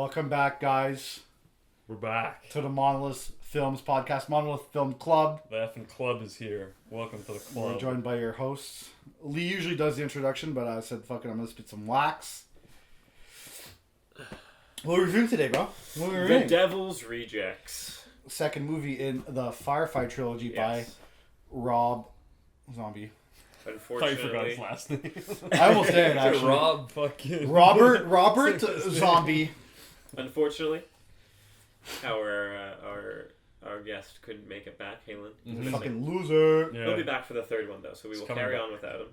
Welcome back, guys, We're back. to the Monolith Films podcast, Monolith Film Club. The effing club is here. Welcome to the club. We're joined by your hosts. Lee usually does the introduction, but I said, fuck it, I'm going to spit some wax. What are we reviewing today, bro? What are we The reviewing? Devil's Rejects. Second movie in the Firefly Trilogy by Rob Zombie. I forgot his Unfortunately, last name. I almost did, actually. Rob fucking... Robert Zombie. unfortunately, our guest couldn't make it back. Halen. Mhm. Fucking loser. Yeah. He'll be back for the third one though, so we He's will coming carry back. on without him.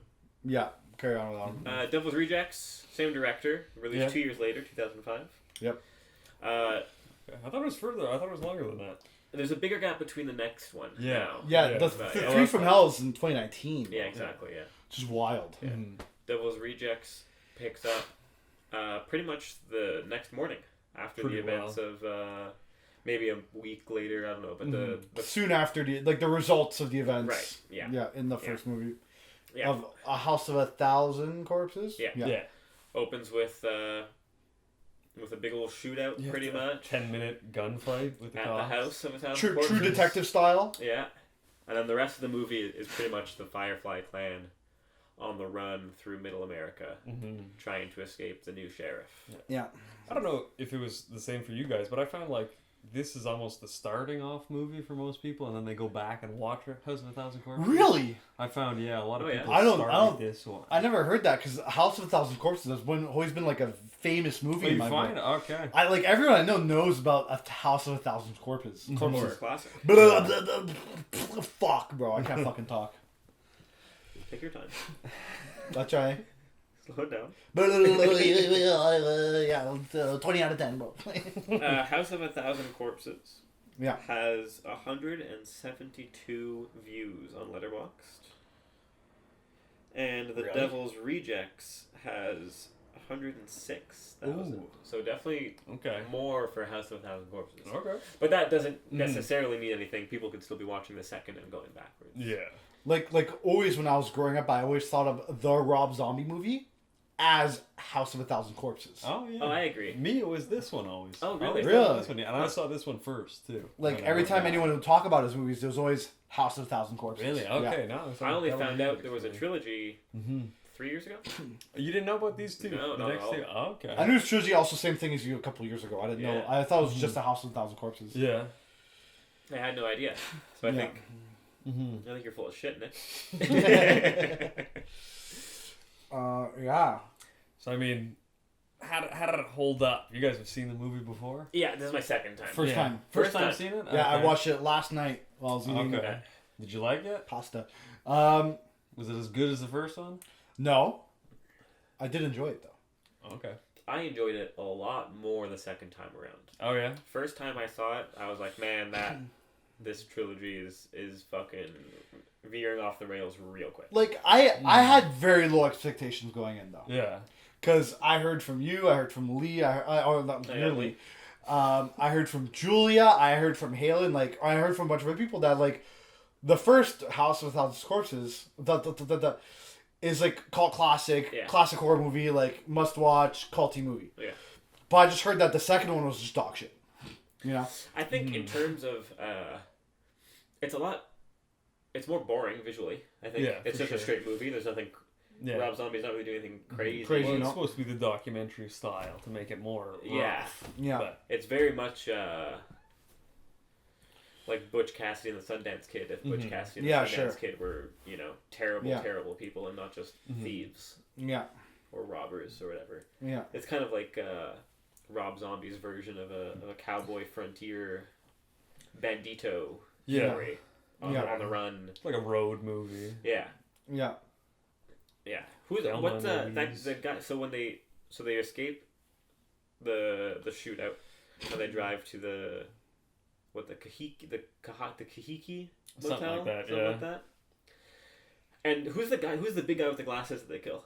Yeah, carry on without him. Devil's Rejects, same director, released Yeah. 2 years later, 2005. Yep. Uh, I thought it was further. I thought it was longer than that. there's a bigger gap between the next one. Yeah. Now. Yeah, Yeah, the but, Three from Hell is in 2019. Yeah, exactly. Yeah. Which is wild. Yeah. Devil's Rejects picks up pretty much the next morning after Pretty the events of maybe a week later. I don't know, but the Soon after the results of the events. right. Yeah. Yeah, in the first movie. Yeah. Of A House of 1,000 Corpses? Yeah. Yeah. Opens with a big old shootout, Yeah, pretty it's a much 10-minute gunfight with the at cops. the house of 1,000 True corpses. detective style. Yeah, and then the rest of the movie is pretty much the Firefly clan on the run through Middle America, trying to escape the new sheriff. Yeah. I don't know if it was the same for you guys, but I found like this is almost the starting off movie for most people, and then they go back and watch House of 1,000 Corpses. Really? I found a lot of Oh, yeah. people I don't- start I don't- with this one. I never heard that because House of 1,000 Corpses has always been like a famous movie Oh, in you my find book. it? Okay. I like everyone I know knows about A House of 1,000 Corpses. Or a Corpses. classic. Fuck, bro. I can't fucking talk. Take your time. That's right. Slow it down. Yeah, 20 out of 10, bro. House of 1,000 Corpses Yeah. has 172 views on Letterboxd, and The Really? Devil's Rejects has 106,000. Ooh. So definitely Okay. more for House of 1,000 Corpses. Okay. But that doesn't necessarily mean anything. People could still be watching the second and going backwards. Yeah. Like always when I was growing up, I always thought of the Rob Zombie movie as House of 1,000 Corpses. Oh yeah. Oh, I agree. Me, it was this one always. Oh, really? I always Really? thought This one, yeah. And I saw this one first too. Like when I every went time back. anyone would talk about his movies, there was always House of 1,000 Corpses. Really? Yeah. Okay. No. I only found out there was a trilogy Mm-hmm. 3 years ago. You didn't know about these two? No, the not next at all. two. Oh, okay. I knew trilogy also same thing as you a couple years ago. I didn't know. Yeah. I thought it was just a House of 1,000 Corpses. Yeah. I had no idea. So I Yeah. think Mm-hmm. you're full of shit, Nick. Yeah. So I mean, how did it hold up? You guys have seen the movie before? Yeah, this is my second time. First time. First First time time. seeing it? Yeah, I Okay. watched it last night while I was eating Okay. Did you like it? pasta. Was it as good as the first one? No. I did enjoy it though. Okay. I enjoyed it a lot more the second time around. Oh yeah. First time I saw it, I was like, man, this trilogy is fucking veering off the rails real quick. Like I had very low expectations going in though. Yeah. Because I heard from you, I heard from Lee, not Yeah, your Lee. I heard from Julia, I heard from Halen, like I heard from a bunch of other people that like the first House of 1,000 Corpses is like cult classic, Yeah. classic horror movie, like must watch, culty movie. Yeah. But I just heard that the second one was just dog shit. You know? I think in terms of it's more boring visually. I think Yeah, it's for just a sure. straight movie. There's nothing. Yeah. Rob Zombie's not really doing anything crazy. Crazy. Well, you it's know? supposed to be the documentary style to make it more Yeah. rough. Yeah. But It's very much like Butch Cassidy and the Sundance Kid. If Butch Cassidy and the Yeah, Sundance sure. Kid were, terrible, Yeah. terrible people and not just thieves Yeah. or robbers or whatever. Yeah. It's kind of like Rob Zombie's version of a cowboy frontier bandito Yeah. story Yeah. on the run. it's like a road movie. Yeah, Yeah. yeah. Who's Thelma what's and that Louise. the guy? So they escape the shootout and they drive to the Kahiki motel, Something like that, something yeah. like that. And who's the guy? Who's the big guy with the glasses that they kill?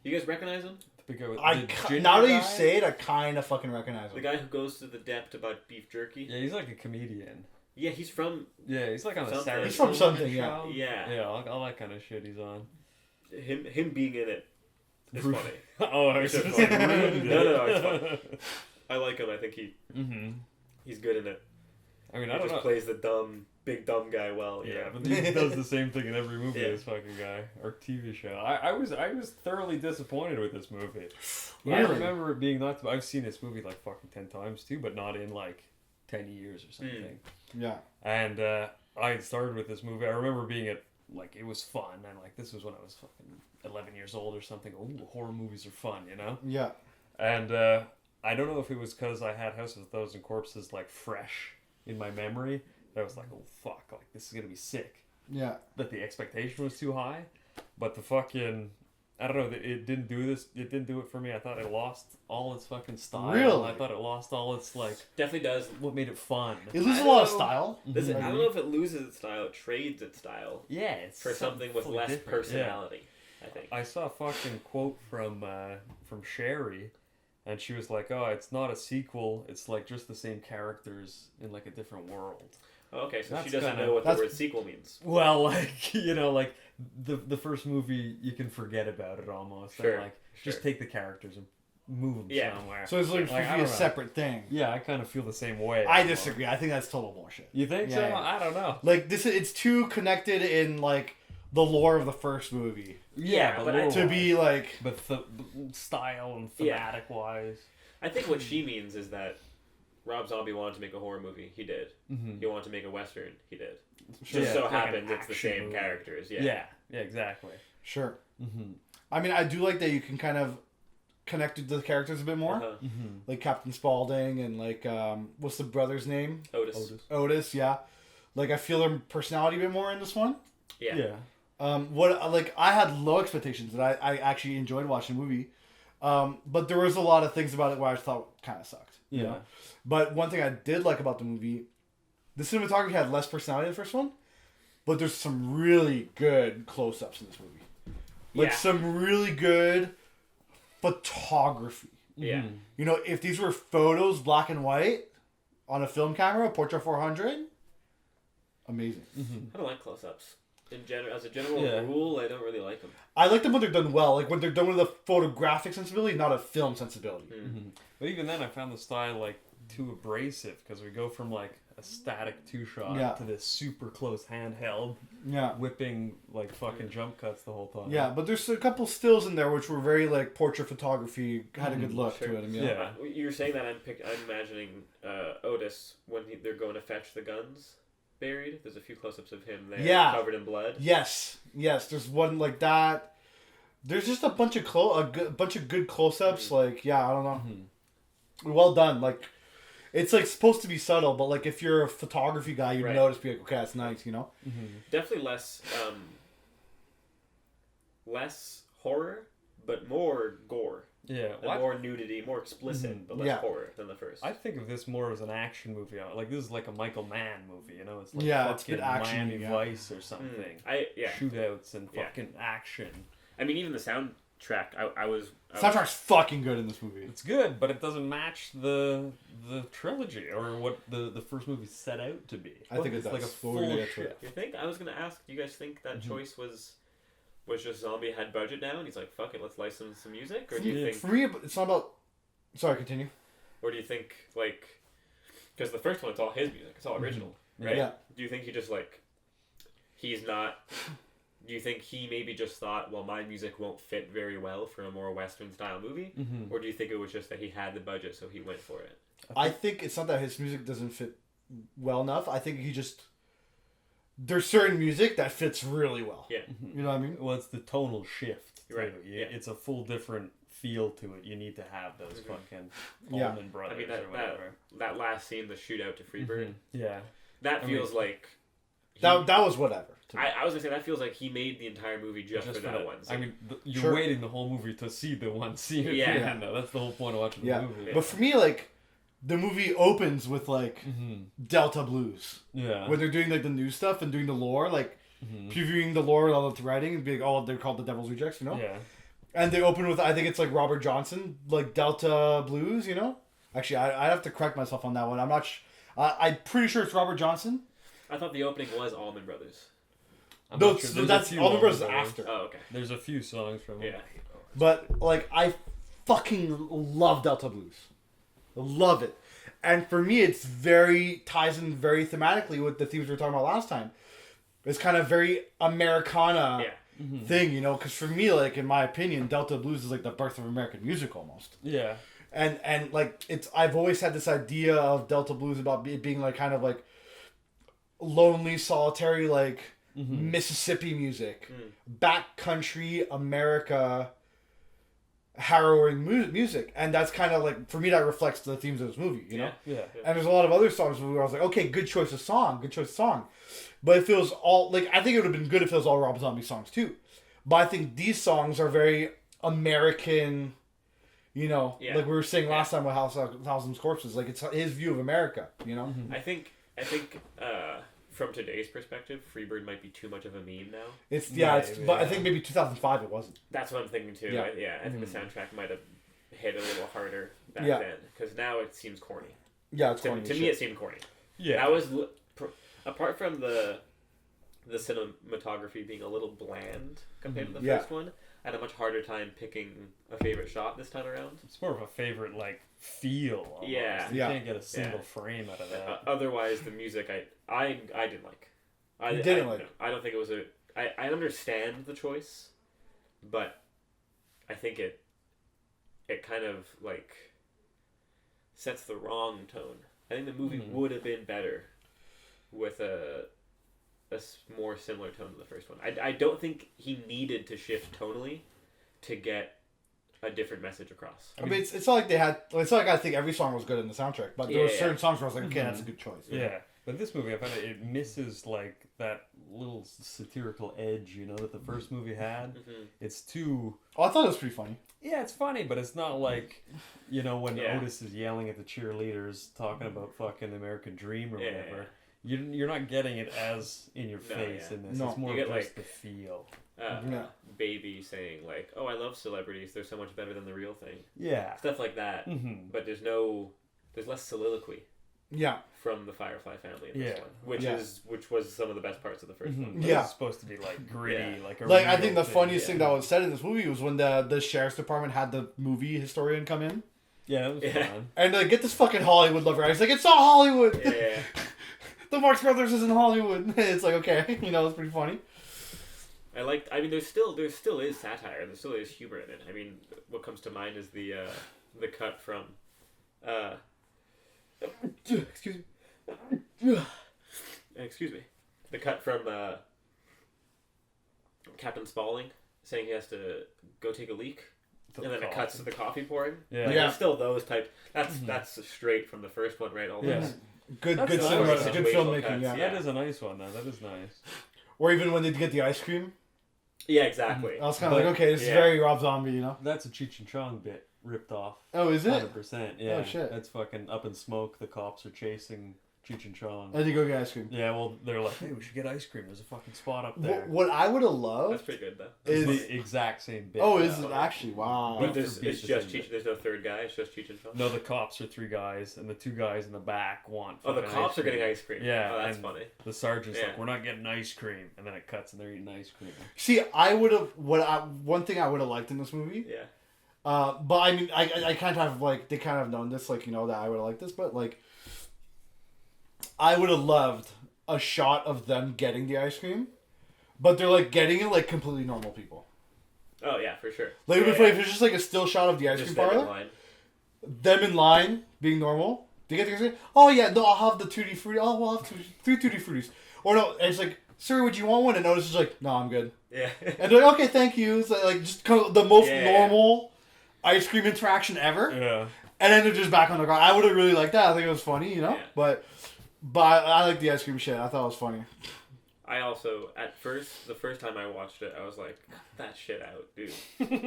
You guys recognize him? The big guy with I the ginger now that you guy? say it, I kind of fucking recognize The him. guy who goes to the depth about beef jerky. Yeah, he's like a comedian. Yeah, he's from. Yeah, he's like on a Something. Saturday He's from Night something, show. Yeah. Yeah, all that kind of shit he's on. Him being in it is Rude. funny. Oh, I was It's just funny. like ruined it. No, it's I like him. I think he's good in it. I mean, He I don't just know. plays the big dumb guy well. Yeah, Yeah, but he does the same thing in every movie. Yeah. This fucking guy or TV show. I was thoroughly disappointed with this movie. Really? I remember it being not. I've seen this movie like fucking 10 times too, but not in like 10 years or something. Yeah. And I started with this movie. I remember being it was fun, and like this was when I was fucking 11 years old or something. Oh, horror movies are fun, you know. Yeah. And I don't know if it was because I had House of a Thousand Corpses like fresh in my memory. I was like, oh fuck, like this is gonna be sick. Yeah. That the expectation was too high, but the fucking, I don't know, it didn't do this. It didn't do it for me. I thought it lost all its fucking style. Really? I thought it lost all its like definitely does. what made it fun. It loses I a lot of don't know. style. Listen, I don't know if it loses its style. It trades its style Yeah, it's for something with fully less different. personality. I think. I saw a fucking quote from Sherry, and she was like, "Oh, it's not a sequel. It's like just the same characters in like a different world." Oh, okay, so she That's doesn't kinda- know what the that's- word sequel means. Well, like like the first movie, you can forget about it almost. Sure, And, like just sure. take the characters and move them Yeah. somewhere. So it's like, I supposed to don't be a know. separate thing. Yeah, I kind of feel the same way. I almost. disagree. I think that's total bullshit. You think so? Yeah, yeah. I don't know. Like it's too connected in like the lore of the first movie Yeah, but lore-wise. to be like. but style and Yeah. thematic wise. I think what she means is that Rob Zombie wanted to make a horror movie. He did. Mm-hmm. He wanted to make a western. He did. Sure. Just Yeah, so like an happens it's the action same movie. characters. Yeah. Yeah, exactly. Sure. Mm-hmm. I mean, I do like that you can kind of connect to the characters a bit more, Uh-huh. Mm-hmm. like Captain Spaulding and like what's the brother's name? Otis. Otis. Yeah. Like I feel their personality a bit more in this one. Yeah. Yeah. What like I had low expectations and I actually enjoyed watching the movie, but there was a lot of things about it where I thought kind of sucked. You Yeah. know? But one thing I did like about the movie, the cinematography had less personality in the first one, but there's some really good close-ups in this movie. Like Yeah. some really good photography. Yeah. Mhm. You know, if these were photos, black and white, on a film camera, Portra 400, amazing. Mhm. I don't like close-ups. As a general Yeah. rule, I don't really like them. I like them when they're done well, like when they're done with a photographic sensibility, not a film sensibility. Mhm. But even then, I found the style like too abrasive because we go from like a static two-shot Yeah. to this super close handheld Yeah. whipping like fucking jump cuts the whole time. Yeah, but there's a couple stills in there which were very like portrait photography, had a good look Sure. to it. Yeah. You're saying that I'm imagining Otis when they're going to fetch the guns buried. There's a few close-ups of him there, Yeah. covered in blood. Yes, there's one like that. There's just a bunch of bunch of good close-ups. Like, yeah, I don't know. Mhm. Well done. Like, it's like supposed to be subtle, but like if you're a photography guy, you'd Right. notice, be like, okay, that's nice, you know. Mhm. Definitely less horror, but more gore. Yeah. And Well, more nudity, more explicit, Mhm. but less Yeah. horror than the first. I think of this more as an action movie. Like this is like a Michael Mann movie, you know? It's like Yeah, it's a bit fucking action-y, Miami yeah. Vice or something. Yeah. Shootouts and Yeah. fucking action. I mean, even the soundtrack. I was Soundtrack's fucking good in this movie. It's good, but it doesn't match the trilogy or what the first movie set out to be. I think it It's does. like a What full were we gonna get to shit. it? You think? I was gonna ask. Do you guys think that Mm-hmm. choice was just Zombie had budget now and he's like, fuck it, let's license some music, or do you Yeah. think, For me, it's not about. Sorry, continue. or do you think like, because the first one it's all his music, it's all original, right? Yeah. Do you think he just like, he's not? Do you think he maybe just thought, well, my music won't fit very well for a more Western style movie, Mm-hmm. or do you think it was just that he had the budget so he went for it? I think it's not that his music doesn't fit well enough. I think he just. There's certain music that fits really well. Yeah. You know what I mean? Well, it's the tonal shift. Too. Right, Yeah, yeah. It's a full different feel to it. You need to have those Mhm. fucking Yeah. Allman Brothers I mean or whatever. that last scene, the shootout to Freebird, Mhm. Yeah. that I mean, feels like. That was whatever. to me. I was gonna say that feels like he made the entire movie just for that one. I mean, you're Sure. waiting the whole movie to see the one scene. at the Yeah. end, though. That's the whole point of watching Yeah. the movie. But for me, like, the movie opens with like Mhm. Delta Blues, Yeah. when they're doing like the new stuff and doing the lore, like Mhm. previewing the lore and all the writing, and being, oh, they're called the Devil's Rejects, you know. Yeah. And they open with, I think it's like Robert Johnson, like Delta Blues, you know. Actually, I have to correct myself on that one. I'm not. I'm pretty sure it's Robert Johnson. I thought the opening was Allman Brothers. I'm No, not sure. so There's a that's few Allman Brothers Allman after. Oh, okay. There's a few songs from Yeah. it. But like, I fucking love Delta Blues. Love it. And for me, it's very ties in very thematically with the themes we were talking about last time. It's kind of very Americana thing, you know, because for me, like, in my opinion, Delta Blues is like the birth of American music almost. Yeah. And like, I've always had this idea of Delta Blues about it being like kind of like lonely, solitary, like Mississippi music, backcountry America, harrowing music, and that's kind of like, for me, that reflects the themes of this movie, you know. Yeah. And there's a lot of other songs where I was like, okay, good choice of song, but it feels all like, I think it would have been good if it was all Rob Zombie songs too, but I think these songs are very American, you know, like we were saying last time with House of Thousand Corpses, like it's his view of America, you know. I think from today's perspective, Freebird might be too much of a meme now. But I think maybe 2005 it wasn't. That's what I'm thinking too. Yeah. I think the soundtrack might have hit a little harder back Yeah. then, because now it seems corny. Yeah, it's To corny as me, shit. it seemed corny. Yeah. That was apart from the cinematography being a little bland compared to the first one. I had a much harder time picking a favorite shot this time around. It's more of a favorite, like, feel. Almost. Yeah. You can't get a single frame out of that. Otherwise, the music I didn't like. I don't think it was I understand the choice, but I think it kind of like sets the wrong tone. I think the movie would have been better with a more similar tone to the first one. I don't think he needed to shift tonally to get a different message across. I mean, it's not like they had. It's not like I think every song was good in the soundtrack, but there were certain songs where I was like, okay, that's a good choice. Yeah. But this movie, I find it misses like that little satirical edge, you know, that the first movie had. It's too. Oh, I thought it was pretty funny. Yeah, it's funny, but it's not like, you know, when Otis is yelling at the cheerleaders talking about fucking American Dream or whatever. You're not getting it as in your face in this. No. It's more You of get, just the feel. Baby saying like, "Oh, I love celebrities. They're so much better than the real thing." Yeah. Stuff like that. But there's less soliloquy. Yeah. From the Firefly family in this one, which was some of the best parts of the first one. Yeah, it's supposed to be like gritty, like a like I real think the thing. funniest thing that was said in this movie was when the sheriff's department had the movie historian come in. Yeah, it was fun. And like, get this fucking Hollywood lover. He's like, it's not Hollywood. Yeah. The Marx Brothers isn't Hollywood. It's like, okay, you know, it's pretty funny. I mean, there still is satire. There still is humor in it. I mean, what comes to mind is the cut from. Excuse me. The cut from Captain Spaulding saying he has to go take a leak, and then it cuts to the coffee pouring. Yeah, like, there's still those type. That's straight from the first one, right? All those. Good That's good nice. filmmaking. Cuts, Yeah. That is a nice one. Though. That is nice. Or even when they get the ice cream. Yeah, exactly. I was kind of like, okay, this is very Rob Zombie, you know. That's a Cheech and Chong bit ripped off. Oh, is it? 100%. Yeah. Oh shit. That's fucking Up in Smoke. The cops are chasing Cheech and Chong. I had to go get ice cream. Yeah, well, they're like, hey, we should get ice cream. There's a fucking spot up there. What I would have loved. That's pretty good though. It's Is the exact same bit. oh, is it actually? Wow. But Beat it's for beat just the same Cheech. bit. There's no third guy. It's just Cheech and Chong. No, the cops are 3 guys, and the 2 guys in the back want. Oh, the fucking cops ice are getting cream. ice cream. Yeah, Oh, that's and funny. The sergeant's Yeah. like, "We're not getting ice cream," and then it cuts, and they're eating ice cream. See, I would have one thing I would have liked in this movie. Yeah. But I mean, I kind of have like they kind of known this, like, you know, that I would have liked this, but like, I would have loved a shot of them getting the ice cream, but they're like getting it like completely normal people. Oh yeah, for sure. Like, it would be funny if it's just like a still shot of the ice Just cream them in parlor, line. them in line being normal. They get the ice cream. Oh yeah, no, I'll have the tutti frutti. Oh, we'll have 3 tutti fruttis. Or no, and it's like, sir, would you want one? And Otis is like, no, I'm good. Yeah. And they're like, okay, thank you. So like, just the most normal ice cream interaction ever. Yeah. And then they're just back on the ground. I would have really liked that. I think it was funny, you know. Yeah. But I like the ice cream shit. I thought it was funny. I also, the first time I watched it, I was like, cut that shit out, dude.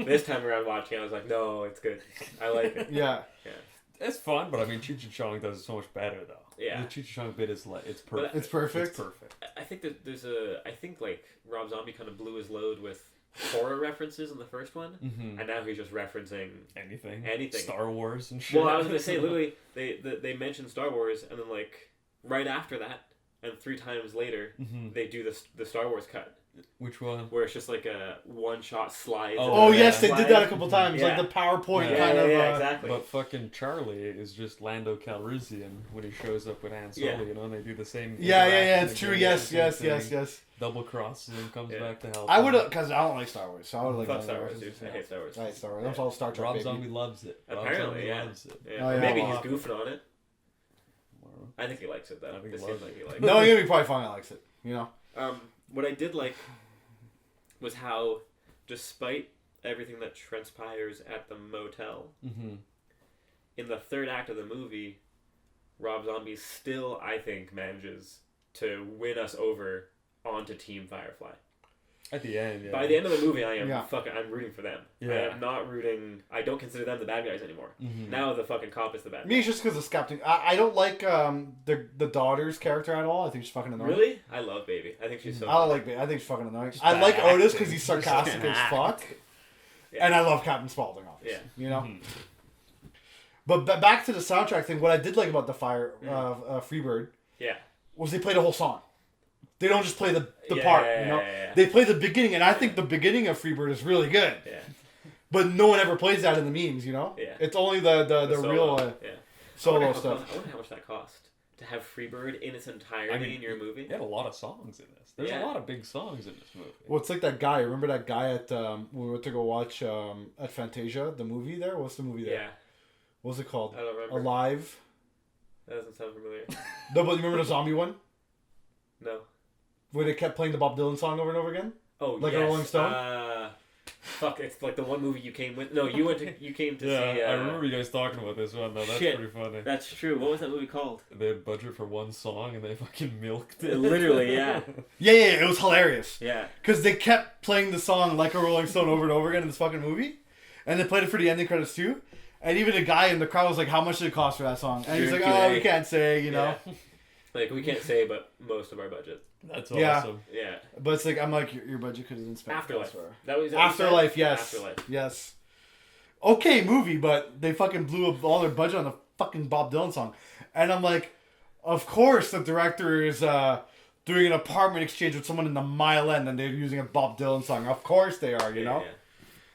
This time around watching, I was like, no, it's good. I like it. Yeah. Yeah. It's fun, but I mean, Cheech and Chong does it so much better, though. Yeah. The Cheech and Chong bit is like, it's perfect. It's perfect. It's perfect. I think that I think like Rob Zombie kind of blew his load with horror references in the first one, and now he's just referencing Anything. Star Wars and shit. Well, I was gonna say, literally, they mentioned Star Wars, and then like right after that, and 3 times later they do the Star Wars cut. Which one? Where it's just like a one-shot slide. Oh yes, they did that a couple times, like the PowerPoint kind of. Yeah, exactly. But fucking Charlie is just Lando Calrissian when he shows up with Han Solo, you know, and they do the same. Yeah, it's true. Yes. Double crosses and comes back to help. I would have, because I don't like Star Wars, so I would like. Fuck Star Wars, dude. I hate Star Wars. I hate Star Wars. I'm all Star Trek. Rob Zombie loves it. Apparently, loves it. Yeah. Oh, maybe he's goofing on it. I think he likes it though. I think it he seems like he likes it. No, he's gonna be probably fine. He likes it. You know. What I did like was how, despite everything that transpires at the motel, in the third act of the movie, Rob Zombie still, I think, manages to win us over onto Team Firefly. At the end, yeah. By the end of the movie, I'm rooting for them. Yeah. I am not rooting. I don't consider them the bad guys anymore. Now the fucking cop is the bad guy. Me, it's just because of Skeptic. I don't like the daughter's character at all. I think she's fucking annoying. Really? I love Baby. I think she's so. I don't like Baby. I think she's fucking annoying. I like Otis because he's sarcastic as fuck. Yeah. And I love Captain Spaulding, obviously. Yeah. You know? But back to the soundtrack thing, what I did like about the Freebird was they played a whole song. They don't just play the part, you know? Yeah. They play the beginning, and I think the beginning of Freebird is really good. Yeah. But no one ever plays that in the memes, you know? Yeah. It's only the real solo stuff. I wonder how much that cost to have Freebird in its entirety in your movie. They had a lot of songs in this. There's a lot of big songs in this movie. Well, it's like that guy. Remember that guy at when we went to go watch at Fantasia, the movie there? What's the movie there? Yeah. What was it called? I don't remember. Alive? That doesn't sound familiar. No, but you remember the zombie one? No. Where they kept playing the Bob Dylan song over and over again? Oh, like a Rolling Stone? Fuck, it's like the one movie you came with. No, you came to see. I remember you guys talking about this one, though. That's pretty funny. That's true. What was that movie called? They had budget for one song and they fucking milked it. Literally, yeah. Yeah, it was hilarious. Yeah. Because they kept playing the song Like a Rolling Stone over and over again in this fucking movie. And they played it for the ending credits too. And even the guy in the crowd was like, how much did it cost for that song? And he's like, we can't say, you know. Like, we can't say, but most of our budget. That's awesome. Yeah. But it's like, I'm like, your budget could have been spent Afterlife. Afterlife, yes. Afterlife. Yes. Okay movie, but they fucking blew up all their budget on the fucking Bob Dylan song. And I'm like, of course the director is doing an apartment exchange with someone in the Mile End and they're using a Bob Dylan song. Of course they are, you know?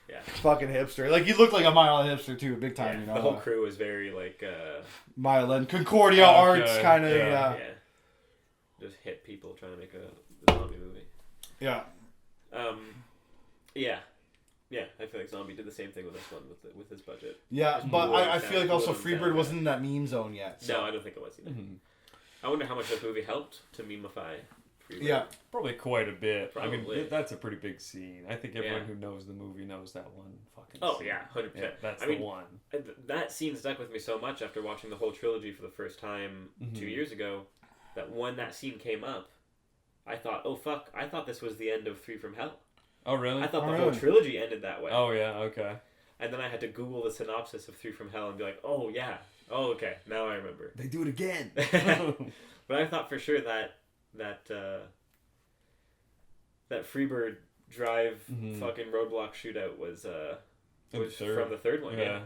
Yeah. Fucking hipster. Like, he looked like a Mile End hipster too, big time, you know? The whole crew was very, like, Mile End. Concordia Arts, kind of, yeah. Just hit people trying to make a zombie movie. Yeah. Yeah, I feel like Zombie did the same thing with this one with his budget. Yeah, but I feel like also Freebird wasn't in that meme zone yet. So. No, I don't think it was either. I wonder how much that movie helped to memify Freebird. Yeah, probably quite a bit. Probably. I mean, that's a pretty big scene. I think everyone who knows the movie knows that one fucking scene. Oh, yeah, 100%. Yeah, that's the one. That scene stuck with me so much after watching the whole trilogy for the first time 2 years ago, that when that scene came up, I thought, oh, fuck, I thought this was the end of Three from Hell. Oh, really? I thought the whole trilogy ended that way. Oh, yeah, okay. And then I had to Google the synopsis of Three from Hell and be like, oh, yeah. Oh, okay. Now I remember. They do it again. But I thought for sure that Freebird Drive fucking roadblock shootout was from the third one. Yeah.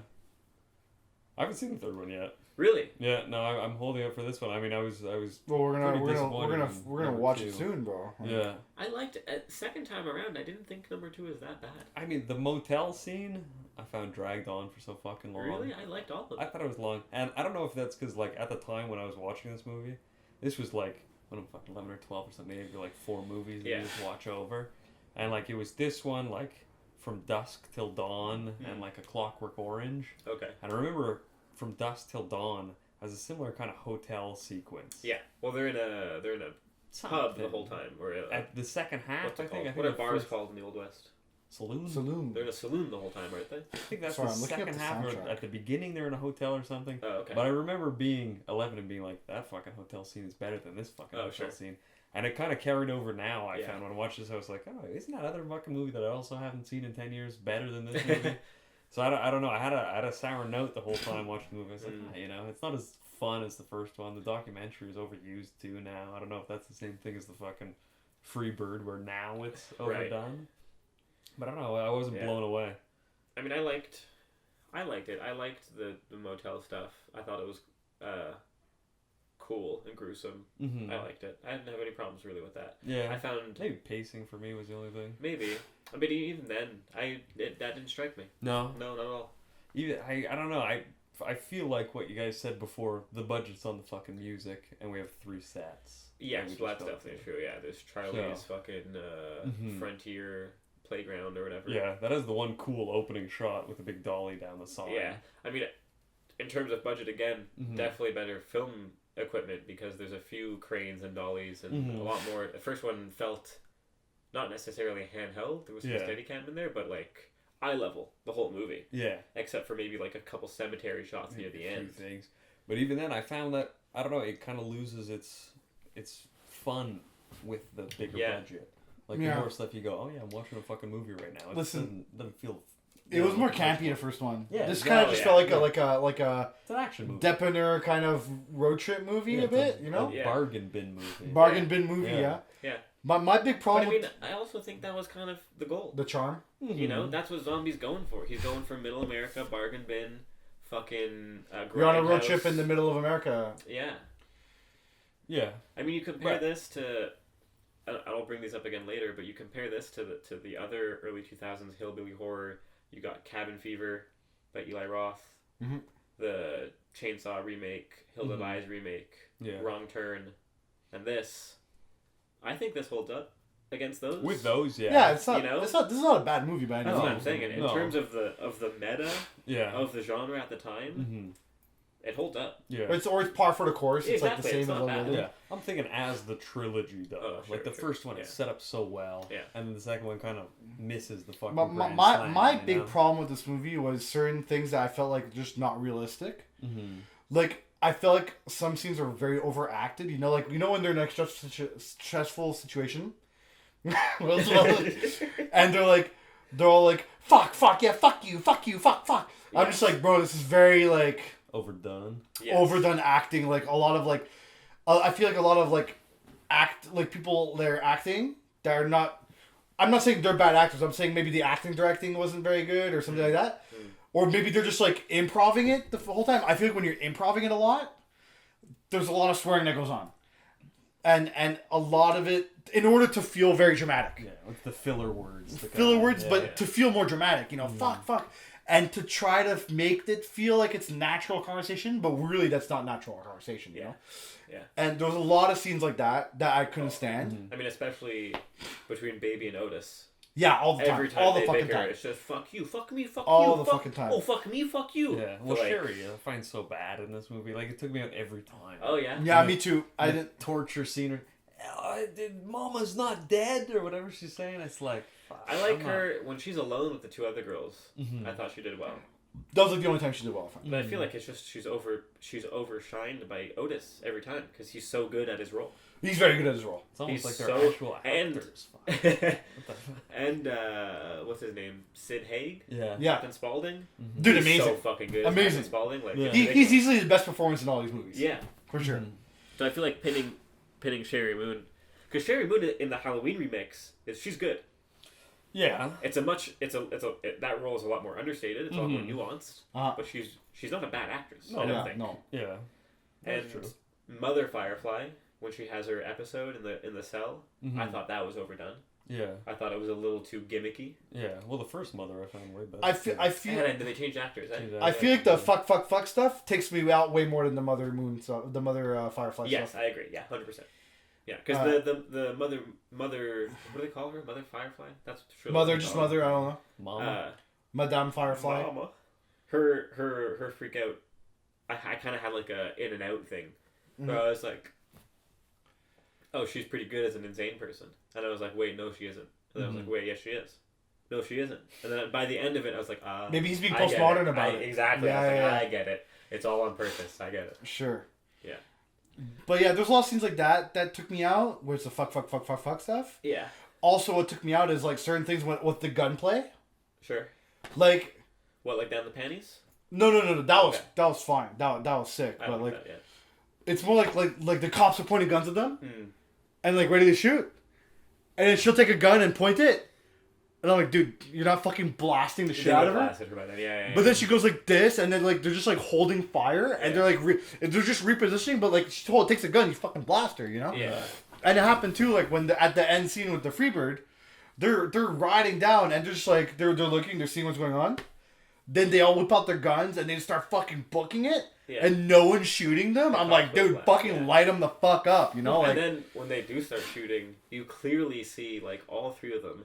I haven't seen the third one yet. Really? Yeah, no, I'm holding up for this one. I mean, I was. Well, we're gonna watch it soon, bro. Yeah. I liked it. Second time around, I didn't think number 2 was that bad. I mean, the motel scene I found dragged on for so fucking long. Really? I liked all of it. I thought it was long, and I don't know if that's because like at the time when I was watching this movie, this was like when I'm fucking 11 or 12 or something. It'd be like 4 movies that you just watch over, and like it was this one like From Dusk Till Dawn and like A Clockwork Orange. Okay. And I remember From Dusk Till Dawn has a similar kind of hotel sequence. Yeah. Well, they're in a pub the whole time, or at the second half. I think what are bars called in the Old West? Saloon. They're in a saloon the whole time, aren't they? I think that's the second half. Or at the beginning, they're in a hotel or something. Oh, okay. But I remember being 11 and being like, that fucking hotel scene is better than this fucking hotel scene. And it kind of carried over now, I found. When I watched this, I was like, oh, isn't that other fucking movie that I also haven't seen in 10 years better than this movie? So I don't know. I had a sour note the whole time watching the movie. I was like, you know, it's not as fun as the first one. The documentary is overused too now. I don't know if that's the same thing as the fucking Freebird, where now it's overdone. Right. But I don't know. I wasn't blown away. I mean, I liked it. I liked the motel stuff. I thought it was cool and gruesome. I liked it. I didn't have any problems really with that. Yeah. I found maybe pacing for me was the only thing. Maybe. I mean, even then, that didn't strike me. No. No, not at all. Even I don't know. I feel like what you guys said before. The budget's on the fucking music, and we have 3 sets. Yes, well, that's definitely true. Yeah, there's Charlie's fucking Frontier Playground or whatever. Yeah, that is the one cool opening shot with a big dolly down the side. Yeah, I mean, in terms of budget, again, definitely better film equipment because there's a few cranes and dollies and a lot more. The first one felt not necessarily handheld. There was some Steadicam in there, but like eye level the whole movie. Yeah, except for maybe like a couple cemetery shots near the end. Things, but even then, I found that I don't know. It kind of loses its fun with the bigger budget. Like the more stuff you go, oh yeah, I'm watching a fucking movie right now. It doesn't feel. It was more campy in the first one. Yeah, this kind of just felt like a it's an action movie. Depiner kind of road trip movie a bit, you know? Bargain bin movie. Bargain bin movie, yeah. My big problem. But I mean, I also think that was kind of the goal. The charm. You know, that's what Zombie's going for. He's going for Middle America, bargain bin, fucking. You're on a road trip in the middle of America. Yeah. Yeah. I mean, you compare this to. I'll bring these up again later, but you compare this to the other early 2000s hillbilly horror. You got Cabin Fever by Eli Roth, the Chainsaw remake, Hilda Vai's remake, Wrong Turn, and this. I think this holds up against those. With those, yeah, it's not. You know? This is not a bad movie by any means. That's what I'm saying. In terms of the meta, of the genre at the time, it holds up. Yeah, it's par for the course. It's like the same as the Yeah, I'm thinking as the trilogy though. Like the first one is set up so well, and then the second one kind of misses the fucking. My big problem with this movie was certain things that I felt like just not realistic. Like I felt like some scenes were very overacted. You know, like when they're in a stressful situation, and they're all like, fuck, yeah, fuck you, fuck. I'm just like, bro, this is very like. Overdone acting. Like a lot of like I feel like a lot of like people they're acting they're not. I'm not saying they're bad actors. I'm saying maybe the acting directing wasn't very good or something like that, or maybe they're just like improving it the whole time. I feel like when you're improving it a lot, there's a lot of swearing that goes on, and a lot of it in order to feel very dramatic. Yeah, like the filler words. But to feel more dramatic, you know, fuck. And to try to make it feel like it's natural conversation, but really that's not natural conversation, you know? Yeah. And there was a lot of scenes like that I couldn't stand. I mean, especially between Baby and Otis. Yeah, all the time. Every time all the they fucking bicker, time. it's just fuck you, fuck me, fuck all you. All the fucking time. Oh, fuck me, fuck you. Yeah. Well, Sherry, I find so bad in this movie. Like, it took me out every time. Oh, yeah? Yeah, me too. I didn't torture scene. Mama's not dead, or whatever she's saying. It's like... I like her when she's alone with the 2 other girls. I thought she did well. That was like the only time she did well. But I feel like it's just she's overshined by Otis every time because he's so good at his role. He's very good at his role. It's almost like they're actual actors. And what's his name? Sid Haig? Yeah. Captain Spaulding? Dude, amazing. So fucking good. Amazing. Captain Spaulding. Like, he's easily the best performance in all these movies. Yeah. For sure. So I feel like pinning Sherry Moon. Because Sherry Moon in the Halloween remix, she's good. Yeah, that role is a lot more understated. It's a lot more nuanced. But she's not a bad actress. I don't think. No. Yeah, and true. Mother Firefly, when she has her episode in the cell, I thought that was overdone. Yeah, I thought it was a little too gimmicky. Yeah, well, the first Mother I found way better. I feel. And they changed actors. I feel like the fuck stuff takes me out way more than the Mother Moon stuff, the Mother Firefly stuff. Yes, I agree. Yeah, 100%. Yeah, because the mother, what do they call her? Mother Firefly? That's true. Mother, just Mother. I don't know. Mama. Madame Firefly. Mama. Her freak out. I kind of had like a in and out thing, where I was like, oh, she's pretty good as an insane person, and I was like, wait, no, she isn't. And then I was like, wait, yes, she is. No, she isn't. And then by the end of it, I was like, maybe he's being postmodern about it. Exactly. Yeah, I was like, I get it. It's all on purpose. I get it. Sure. Yeah. But yeah, there's a lot of scenes like that took me out, where it's the fuck stuff. Yeah. Also, what took me out is like certain things with the gunplay. Sure. Like. What, like down the panties? No. That was fine. That was sick. But like, it's more like the cops are pointing guns at them, and like ready to shoot, and then she'll take a gun and point it, And I'm like, dude, you're not fucking blasting the shit out of her. But then she goes like this, and then like they're just like holding fire, and they're like they're just repositioning. But like she takes a gun, you fucking blast her, you know? Yeah. And it happened too, like when at the end scene with the Freebird, they're riding down, and they're just like they're looking, they're seeing what's going on. Then they all whip out their guns, and they start fucking booking it, and no one's shooting them. I'm like, dude, fucking light them the fuck up, you know? Like, and then when they do start shooting, you clearly see like all three of them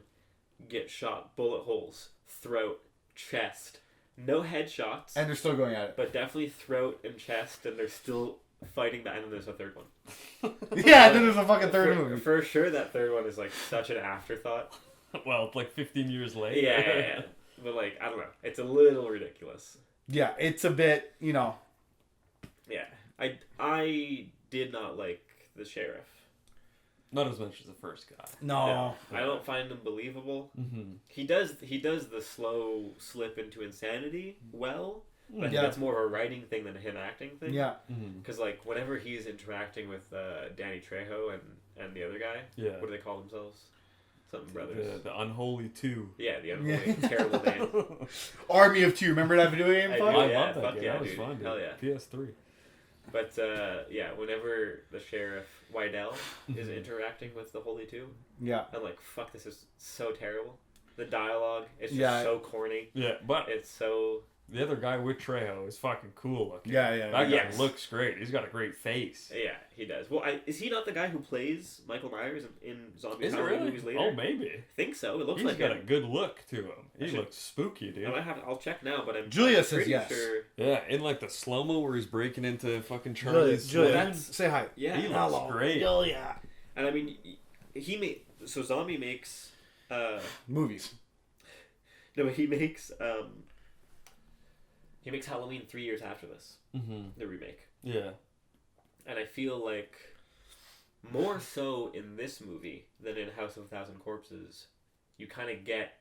get shot bullet holes, throat, chest, no headshots, and they're still going at it, but definitely throat and chest, and they're still fighting that. And then there's a third one. Yeah, then there's a fucking third movie. For sure, that third one is like such an afterthought. Well, like 15 years later. Yeah. But like, I don't know, it's a little ridiculous. Yeah, it's a bit, you know. Yeah, I did not like the sheriff. Not as much as the first guy. No. I don't find him believable. Mm-hmm. He does the slow slip into insanity well, but Yeah. that's more of a writing thing than a him acting thing. Yeah. Because like whenever he's interacting with Danny Trejo and the other guy, what do they call themselves? Something brothers. The Unholy Two. Yeah, the Unholy terrible name. Army of Two. Remember that video game? I love that fuck game. yeah, That was dude. fun, dude. Hell yeah. PS3. But yeah, whenever the sheriff Wydell is interacting with the Holy Two, I'm like, fuck, this is so terrible. The dialogue is just so corny. Yeah, but it's so. The other guy with Trejo is fucking cool looking. Yeah. That guy looks great. He's got a great face. Yeah, he does. Well, is he not the guy who plays Michael Myers in zombie really? movies later? Oh, maybe. I think so. It looks He's like got a good look to him. He looks spooky, dude. I'll check now, but I'm Julia I'm says pretty yes. Sure. Yeah, in like the slow-mo where he's breaking into fucking Charlie's Julia, say hi. Yeah, he looks great. Julia. And I mean, Zombie makes movies. No, he makes Halloween 3 years after this, the remake. Yeah. And I feel like more so in this movie than in House of a Thousand Corpses, you kind of get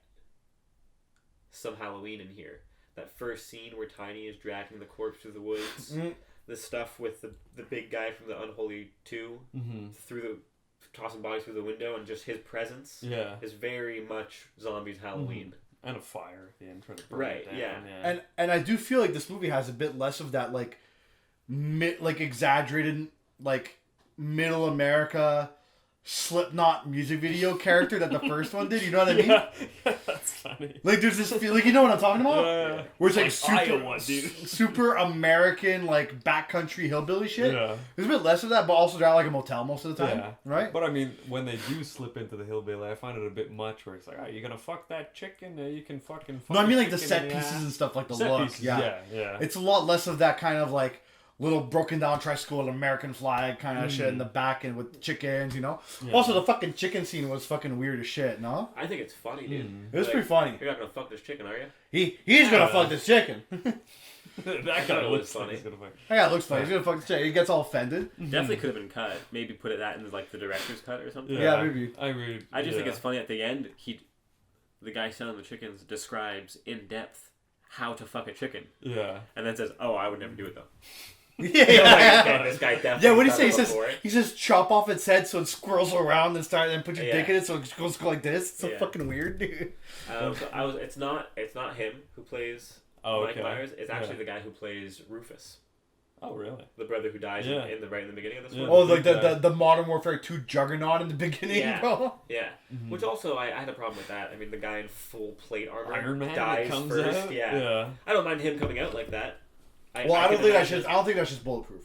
some Halloween in here. That first scene where Tiny is dragging the corpse through the woods, the stuff with the big guy from the Unholy Two tossing bodies through the window, and just his presence is very much Zombies Halloween. And a fire at the end trying to burn it down. Yeah. And I do feel like this movie has a bit less of that like exaggerated like middle America Slipknot music video character that the first one did. You know what I mean? Yeah, that's funny. Like there's this like, you know what I'm talking about? Yeah. Where it's like super Iowa, dude. super American like backcountry hillbilly shit. Yeah. There's a bit less of that, but also they're at like a motel most of the time. Yeah. Right? But I mean, when they do slip into the hillbilly, I find it a bit much where it's like, oh, you're gonna fuck that chicken, you can fucking fuck No, I mean like chicken the set in pieces ass. and stuff, like the Set look. pieces, Yeah. It's a lot less of that kind of like little broken down tricycle American flag kind of shit in the back and with chickens, you know? Yeah. Also, the fucking chicken scene was fucking weird as shit, no? I think it's funny, dude. It was pretty funny. You're not gonna fuck this chicken, are you? He's gonna fuck this chicken. That guy looks funny. He's gonna fuck. Yeah, it looks funny. He's gonna fuck this chicken. He gets all offended. Definitely could have been cut. Maybe put that in like the director's cut or something. Yeah, maybe. I just think it's funny at the end. The guy selling the chickens describes in depth how to fuck a chicken. Yeah. And then says, "Oh, I would never do it though." This guy definitely. Yeah, what do you say? He says chop off its head so it squirrels around and put your dick in it so it goes like this. It's so fucking weird, dude. It's not him who plays Mike Myers. It's actually the guy who plays Rufus. Oh, really? The brother who dies in the beginning of this one. Oh, like the Modern Warfare 2 Juggernaut in the beginning, bro. Yeah. Which also I had a problem with that. I mean, the guy in full plate armor Iron Man dies comes first. out? Yeah. I don't mind him coming out like that. I don't think that's just bulletproof.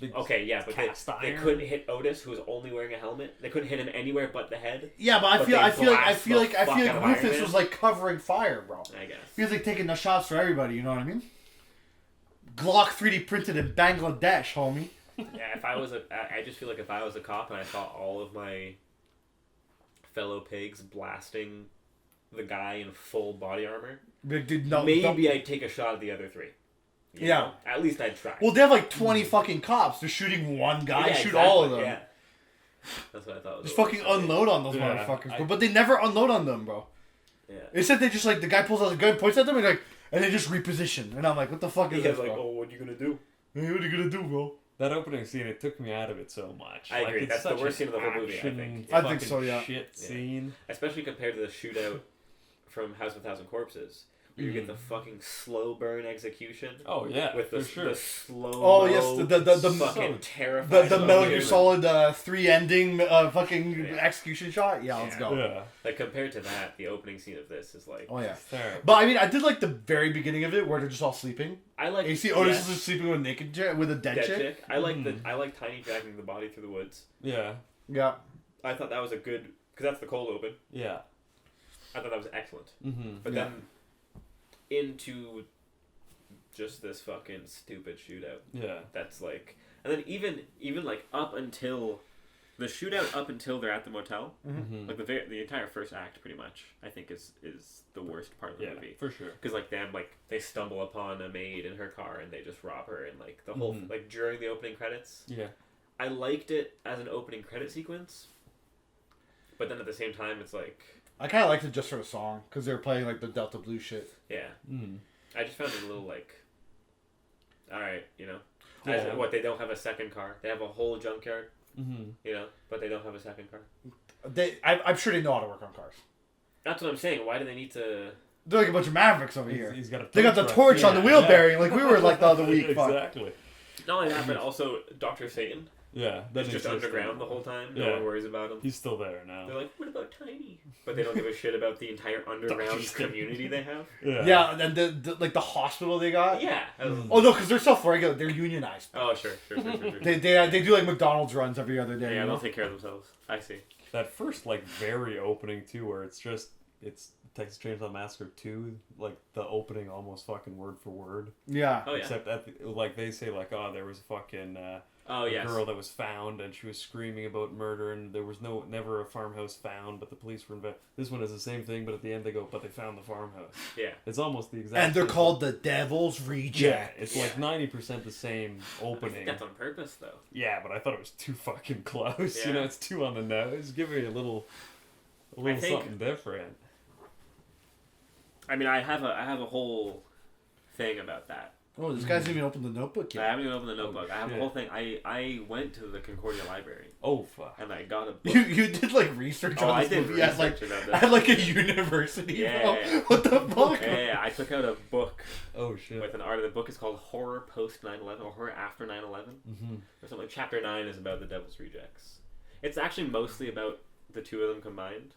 Okay, yeah, but they couldn't hit Otis, who was only wearing a helmet. They couldn't hit him anywhere but the head. Yeah, but I feel like Rufus was like covering fire, bro. I guess he was like taking the shots for everybody. You know what I mean? Glock 3D printed in Bangladesh, homie. Yeah, I just feel like if I was a cop and I saw all of my fellow pigs blasting the guy in full body armor, maybe I'd take a shot at the other three. You know? At least I'd try. Well, they have like 20 fucking cops. They're shooting one guy, shoot all of them. Yeah. That's what I thought. Just fucking unload on those motherfuckers, bro. But they never unload on them, bro. Yeah. Instead, they just like the guy pulls out the gun, points at them, and they just reposition. And I'm like, what the fuck is this, like, bro? oh, what are you gonna do? Hey, what are you gonna do, bro? That opening scene, it took me out of it so much. I agree. That's the worst scene of the whole movie, I think. I think so, yeah. Shit scene. Especially compared to the shootout from House of a Thousand Corpses. You get the fucking slow burn execution. Oh yeah, with the sure. the slow. Oh yes, the fucking terrifying. The Metal Gear Solid 3 ending fucking execution shot. Yeah, let's go. Yeah. Like compared to that, the opening scene of this is like. Oh yeah. Terrible. But I mean, I did like the very beginning of it where they're just all sleeping. I like. You see Otis is sleeping with a naked chick, with a dead chick. I like I like Tiny dragging the body through the woods. Yeah. Yeah. I thought that was a good because that's the cold open. Yeah. I thought that was excellent. Mm-hmm. But then into just this fucking stupid shootout. Yeah. That's like, and then even like up until the shootout up until they're at the motel, like the entire first act pretty much I think is the worst part of the movie for sure. Because like them like they stumble upon a maid in her car and they just rob her and like the whole like during the opening credits. Yeah. I liked it as an opening credit sequence, but then at the same time it's like. I kind of liked it just for the song because they were playing like the Delta Blues shit. Yeah, I just found it a little like, all right, you know, Yeah. what they don't have a second car. They have a whole junkyard, you know, but they don't have a second car. I'm sure they know how to work on cars. That's what I'm saying. Why do they need to? They're like a bunch of mavericks over here. He's got They got the torch on the wheel bearing like we were like the other week. Exactly. Not only that, but also Dr. Satan. Yeah, That's just underground the whole time. No one worries about him. He's still there now. They're like, what about Tiny? But they don't give a shit about the entire underground community they have. Yeah, and the like the hospital they got. Yeah. Oh no, because they're self-regular. They're unionized. Oh sure. They do like McDonald's runs every other day. Yeah, you know? they'll take care of themselves. I see. That first like very opening too, where it's Texas Chainsaw Massacre 2, like the opening almost fucking word for word. Yeah. Oh yeah. Except like they say like, oh, there was a fucking girl that was found and she was screaming about murder and there was never a farmhouse found, but the police were involved. This one is the same thing, but at the end they go, but they found the farmhouse. Yeah. It's almost the exact. And they're same called thing. the Devil's Reject. Yeah, it's like 90% the same opening. I think that's on purpose though. Yeah, but I thought it was too fucking close. Yeah. You know, it's too on the nose. Give me a little something different. I mean, I have a whole thing about that. Oh, this guy's even opened the notebook yet. I haven't even opened the notebook. I have a whole thing. I went to the Concordia Library. Oh fuck! And I got a book. You did like research on this movie at like a university. Yeah. What the fuck? Yeah, I took out a book. Oh shit! With an art. The book is called Horror Post 9/11 or Horror After 9/11 or something. Chapter 9 is about the Devil's Rejects. It's actually mostly about the two of them combined,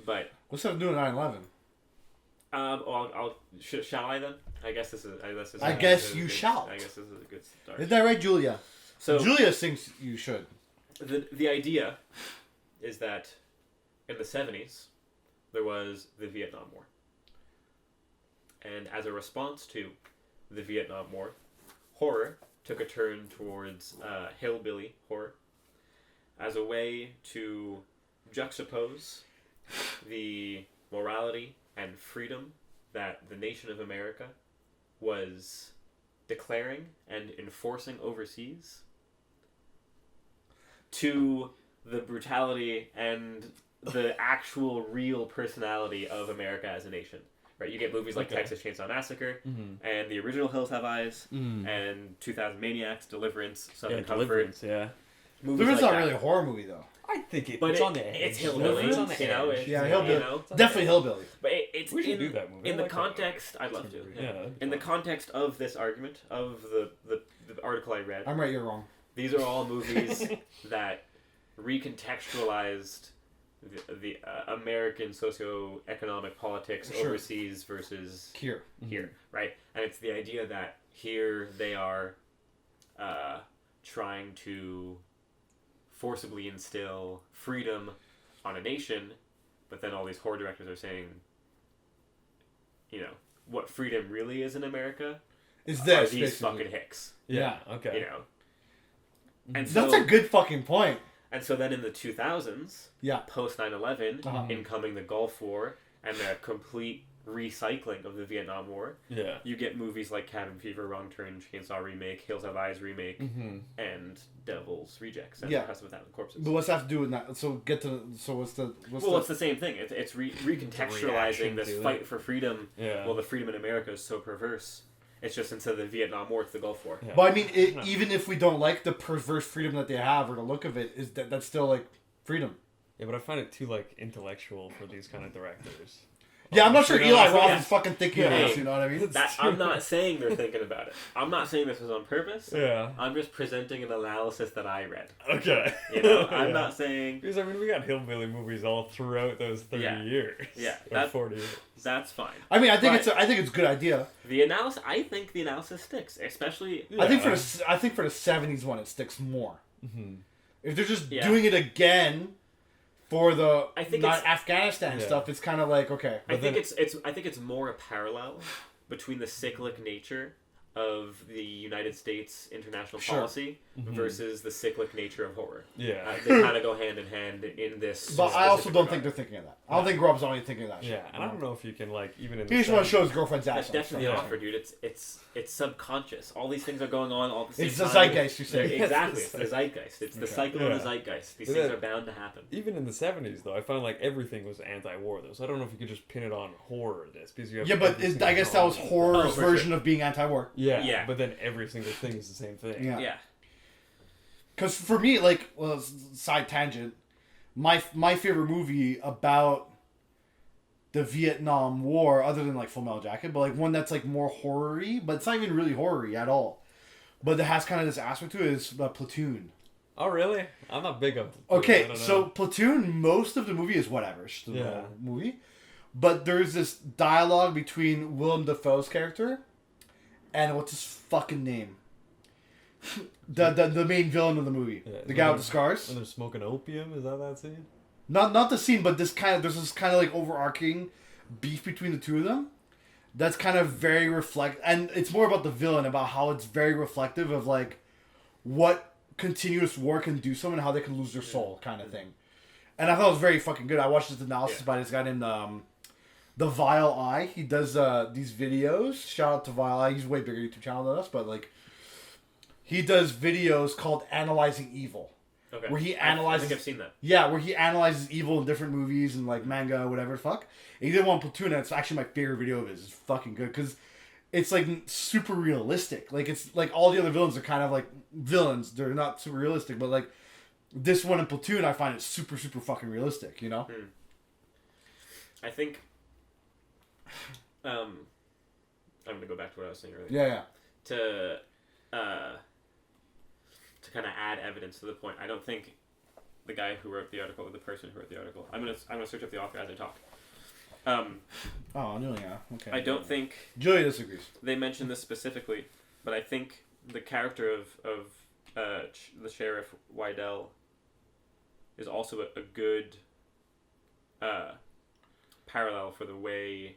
but what's that doing 9/11? Shall I then? I guess this is. I guess you shall. I guess this is a good start. Isn't that right, Julia? So Julia thinks you should. The idea is that in the 70s there was the Vietnam War, and as a response to the Vietnam War, horror took a turn towards hillbilly horror as a way to juxtapose the morality and freedom that the nation of America was declaring and enforcing overseas to the brutality and the actual real personality of America as a nation. Right? You get movies like Texas Chainsaw Massacre and the original Hills Have Eyes and 2000 Maniacs, Deliverance, Southern Comfort. Deliverance, yeah. Deliverance is not really a horror movie though. I think it's on the edge. It's hillbilly, It's on the edge. Yeah, hillbilly. Definitely hillbilly. But it's we should do that movie. In the context, I'd love to. Yeah. In the context of this argument, of the article I read. I'm right, you're wrong. These are all movies that recontextualized the American socio-economic politics overseas versus here, right? And it's the idea that here they are trying to forcibly instill freedom on a nation, but then all these horror directors are saying, you know, what freedom really is in America is this, these basically. fucking hicks. Yeah, okay. You know? And that's a good fucking point. And so then in the 2000s, post 9/11, incoming the Gulf War, and the complete recycling of the Vietnam War, you get movies like Cabin Fever, Wrong Turn, Chainsaw Remake, Hills Have Eyes Remake, and Devil's Rejects, and House of a Thousand Corpses. But what's that have to do with that? So it's the same thing. It's recontextualizing this fight for freedom. Yeah. Well, the freedom in America is so perverse, It's just instead of the Vietnam War, it's the Gulf War. Yeah. But I mean, even if we don't like the perverse freedom that they have or the look of it, that's still like freedom. Yeah, but I find it too like intellectual for these kind of directors. Yeah, I'm not sure Eli Roth is fucking thinking of this, you know what I mean? I'm not saying they're thinking about it. I'm not saying this was on purpose. Yeah. I'm just presenting an analysis that I read. Okay. You know, I'm not saying... Because, I mean, we got hillbilly movies all throughout those 30 years. Yeah. Or 40 years. That's fine. I mean, I think it's a good idea. I think the analysis sticks, especially... Yeah. I think for the 70s one, it sticks more. Mm-hmm. If they're just doing it again... For the Afghanistan stuff, it's kind of like okay. I think it's more a parallel between the cyclic nature of the United States international policy versus the cyclic nature of horror. Yeah, they kind of go hand in hand in this. But I also don't think they're thinking of that. I don't think Rob's only thinking of that. Yeah, and I don't know if you can like even in. He just want to show his girlfriend's ass. That's definitely offered, dude. It's subconscious. All these things are going on all at the same time. It's the zeitgeist, you say. Exactly, it's the zeitgeist. It's the cycle of the zeitgeist. These things are bound to happen. Even in the 70s, though, I found like everything was anti-war, though. So I don't know if you could just pin it on horror. Because you have I guess that was horror's version of being anti-war. Yeah, but then every single thing is the same thing. Yeah. Because for me, side tangent, my favorite movie about the Vietnam War, other than like Full Metal Jacket, but like one that's like more horror-y, but it's not even really horror-y at all. But it has kind of this aspect to it is Platoon. Oh, really? I'm not big on Platoon. Okay, so Platoon, most of the movie is whatever. It's just a movie. But there's this dialogue between Willem Dafoe's character and what's his fucking name? the main villain of the movie. Yeah, the guy with the scars. And they're smoking opium? Is that scene? Not the scene, but there's this kind of like overarching beef between the two of them. That's kind of very and it's more about the villain, about how it's very reflective of like what continuous war can do to someone and how they can lose their soul, kind of thing. And I thought it was very fucking good. I watched this analysis by this guy named The Vile Eye. He does these videos. Shout out to Vile Eye. He's a way bigger YouTube channel than us, but like he does videos called Analyzing Evil. Okay. Where he analyzes. I think I've seen that. Yeah, where he analyzes evil in different movies and like manga, whatever the fuck. And he did one Platoon, and it's actually my favorite video of his. It's fucking good because it's like super realistic. Like it's like all the other villains are kind of like villains. They're not super realistic, but like this one in Platoon, I find it super fucking realistic. You know. I think. I'm gonna go back to what I was saying earlier. Yeah. To kind of add evidence to the point. I don't think the guy who wrote the article or the person who wrote the article. I'm gonna search up the author as I talk. Julia. Okay. I don't think Julia disagrees. They mentioned this specifically, but I think the character of the sheriff Wydell is also a good parallel for the way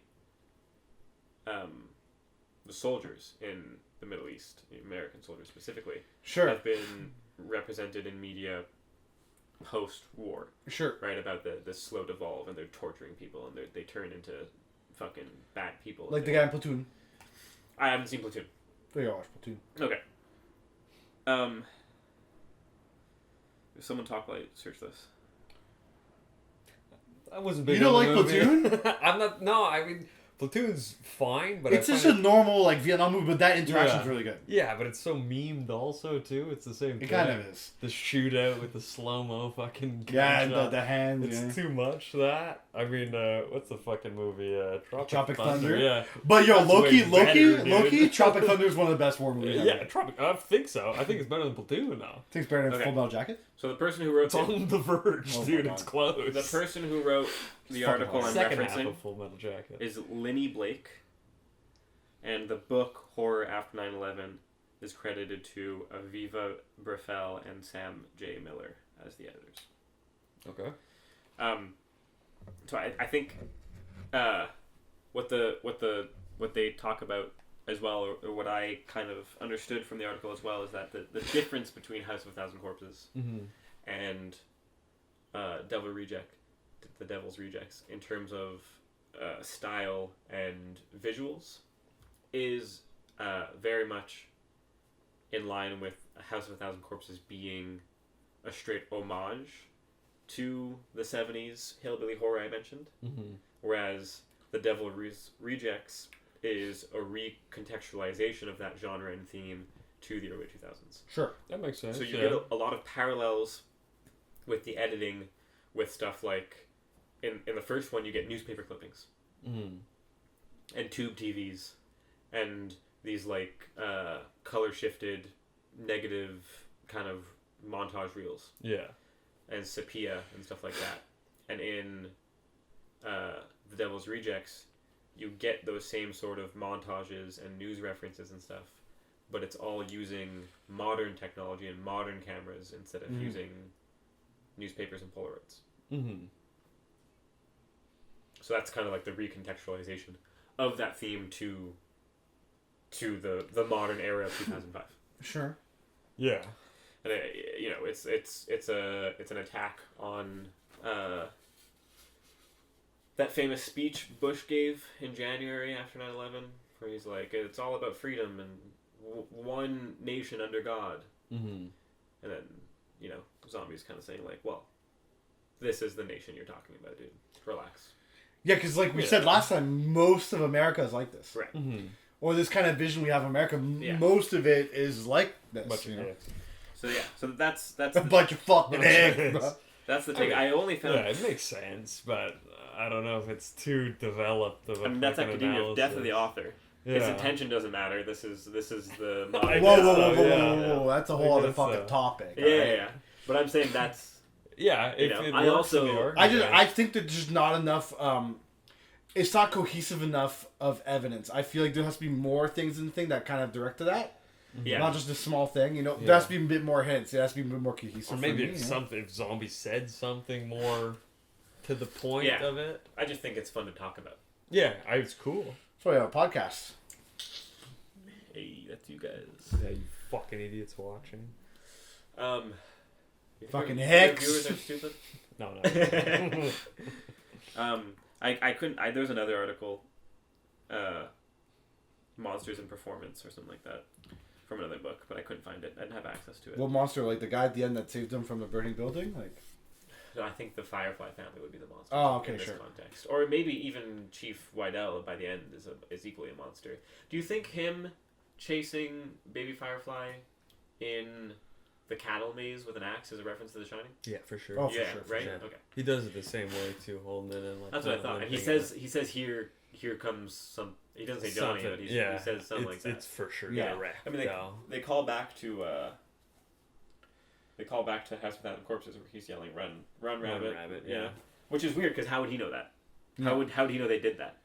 the soldiers in the Middle East, American soldiers specifically, have been represented in media post-war. Sure. Right, about the slow devolve, and they're torturing people, and they turn into fucking bad people. Like the guy in Platoon. I haven't seen Platoon. Oh, yeah, watch Platoon. Okay. If someone talk light, search this. I wasn't big. You don't like Platoon? I'm not. No, I mean. Platoon's fine, but it's just a normal like Vietnam movie, but that interaction's really good. Yeah, but it's so memed also too. It's the same thing. It kind of is. The shootout with the slow-mo fucking the hands. It's too much. That I mean, what's the fucking movie? Tropic Thunder. Yeah, but Loki. Tropic Thunder is one of the best war movies. Yeah, Tropic. I think so. I think it's better than Platoon now. I think it's better than Full Metal Jacket. So the person who wrote it's on the verge, dude. It's close. The person who wrote the article I'm referencing Full Metal Jacket is Linny Blake. And the book, Horror After 9/11, is credited to Aviva Breffel and Sam J. Miller as the editors. Okay. So I think what they talk about as well, or what I kind of understood from the article as well, is that the difference between House of a Thousand Corpses and The Devil's Rejects in terms of style and visuals is very much in line with House of a Thousand Corpses being a straight homage to the 70s hillbilly horror I mentioned, whereas The Devil's Rejects is a recontextualization of that genre and theme to the early 2000s. Sure. That makes sense. So you get a lot of parallels with the editing, with stuff like, in the first one you get newspaper clippings. And tube TVs, and these like color shifted negative kind of montage reels. Yeah. And sepia and stuff like that. And in The Devil's Rejects, you get those same sort of montages and news references and stuff, but it's all using modern technology and modern cameras instead of using newspapers and Polaroids. So that's kind of like the recontextualization of that theme to the modern era of 2005. Sure. Yeah. And it's an attack on that famous speech Bush gave in January after 9/11, where he's like, it's all about freedom and one nation under God. And then, Zombie's kind of saying like, well, this is the nation you're talking about, dude. Relax. Yeah, because like we said last time, most of America is like this. Right. Or this kind of vision we have of America, most of it is like this. So that's a bunch of fucking eggs. That's the take. I only found... Yeah, it makes sense, but I don't know if it's too developed of a that's academia of death of the author. Yeah. His intention doesn't matter. This is the... Whoa. That's a whole other fucking topic. Yeah. But I'm saying that's... Yeah, I think that there's not enough. It's not cohesive enough of evidence. I feel like there has to be more things in the thing that kind of direct to that. Yeah. Not just a small thing. There has to be a bit more hints. It has to be a bit more cohesive. Or maybe if Zombie said something more to the point of it. I just think it's fun to talk about. Yeah, it's cool. So yeah, podcast. Hey, that's you guys. Yeah, you fucking idiots watching. Fucking hicks. Viewers are stupid. No. I couldn't. There was another article, Monsters in Performance or something like that, from another book, but I couldn't find it. I didn't have access to it. What monster? Like the guy at the end that saved them from the burning building? Like. No, I think the Firefly family would be the monster. Oh, okay, in this sure. context, or maybe even Chief Wydell by the end is equally a monster. Do you think him chasing Baby Firefly in the cattle maze with an axe is a reference to The Shining? Yeah, for sure. Oh, yeah, for sure, right. Sure. Okay. He does it the same way too, holding it in. Like, that's what I thought. And he says here comes some. He doesn't say Johnny, but he says something like that. It's for sure. Yeah. I mean, they call back to. They call back to House of Thousand Corpses where he's yelling, "Run, rabbit!" Yeah. Which is weird because how would he know that? How would he know they did that?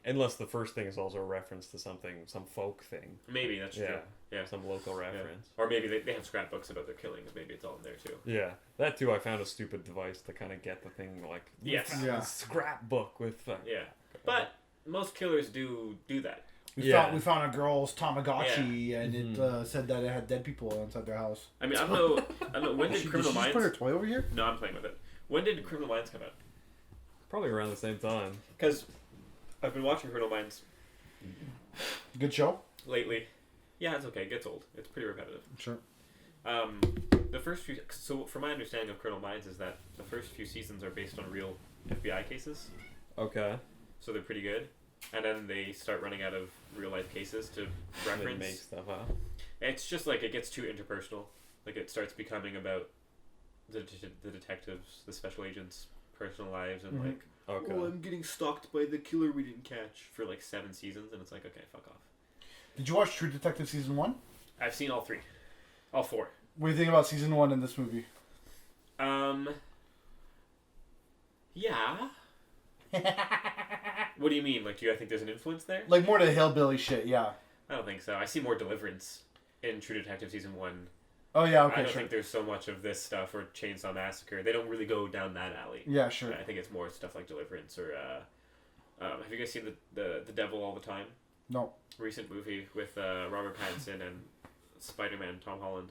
Unless the first thing is also a reference to some folk thing. Maybe that's true. Yeah. Some local reference. Yeah. Or maybe they have scrapbooks about their killings. Maybe it's all in there too. Yeah, that too. I found a stupid device to kind of get the thing like a scrapbook with. But most killers do that. We found a girl's Tamagotchi, and it said that it had dead people inside their house. I mean, I don't know. When did Criminal Minds? Did she put her toy over here? No, I'm playing with it. When did Criminal Minds come out? Probably around the same time. Because I've been watching Criminal Minds. Good show. Lately. Yeah, it's okay. It gets old. It's pretty repetitive. Sure. The first few... So, from my understanding of Criminal Minds is that the first few seasons are based on real FBI cases. Okay. So they're pretty good. And then they start running out of real-life cases to reference. Make stuff up. It's just like it gets too interpersonal. Like it starts becoming about the detectives, the special agents' personal lives, and like, oh, I'm getting stalked by the killer we didn't catch for like 7 seasons, and it's like, okay, fuck off. Did you watch True Detective season 1? I've seen all 3, all 4. What do you think about season 1 in this movie? Yeah. What do you mean? Like, do I think there's an influence there? Like more to the hillbilly shit, yeah. I don't think so. I see more Deliverance in True Detective season 1. Oh yeah, okay, I don't think there's so much of this stuff or Chainsaw Massacre. They don't really go down that alley. Yeah, sure. I think it's more stuff like Deliverance or have you guys seen the Devil All the Time? No. Recent movie with Robert Pattinson and Spider-Man Tom Holland.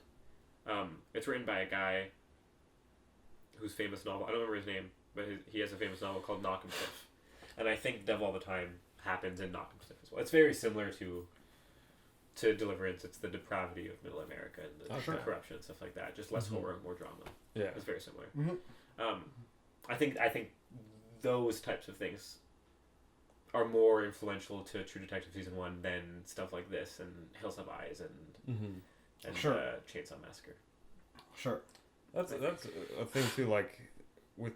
It's written by a guy whose famous novel, I don't remember his name, but he has a famous novel called Knock 'em Stiff. And I think Devil All the Time happens in Knock 'em Stiff as well. It's very similar to Deliverance. It's the depravity of middle America and the corruption and stuff like that. Just less horror, more drama. Yeah, it's very similar. I think those types of things are more influential to True Detective Season 1 than stuff like this and Hills Have Eyes and Chainsaw Massacre. Sure. That's a thing too. Like with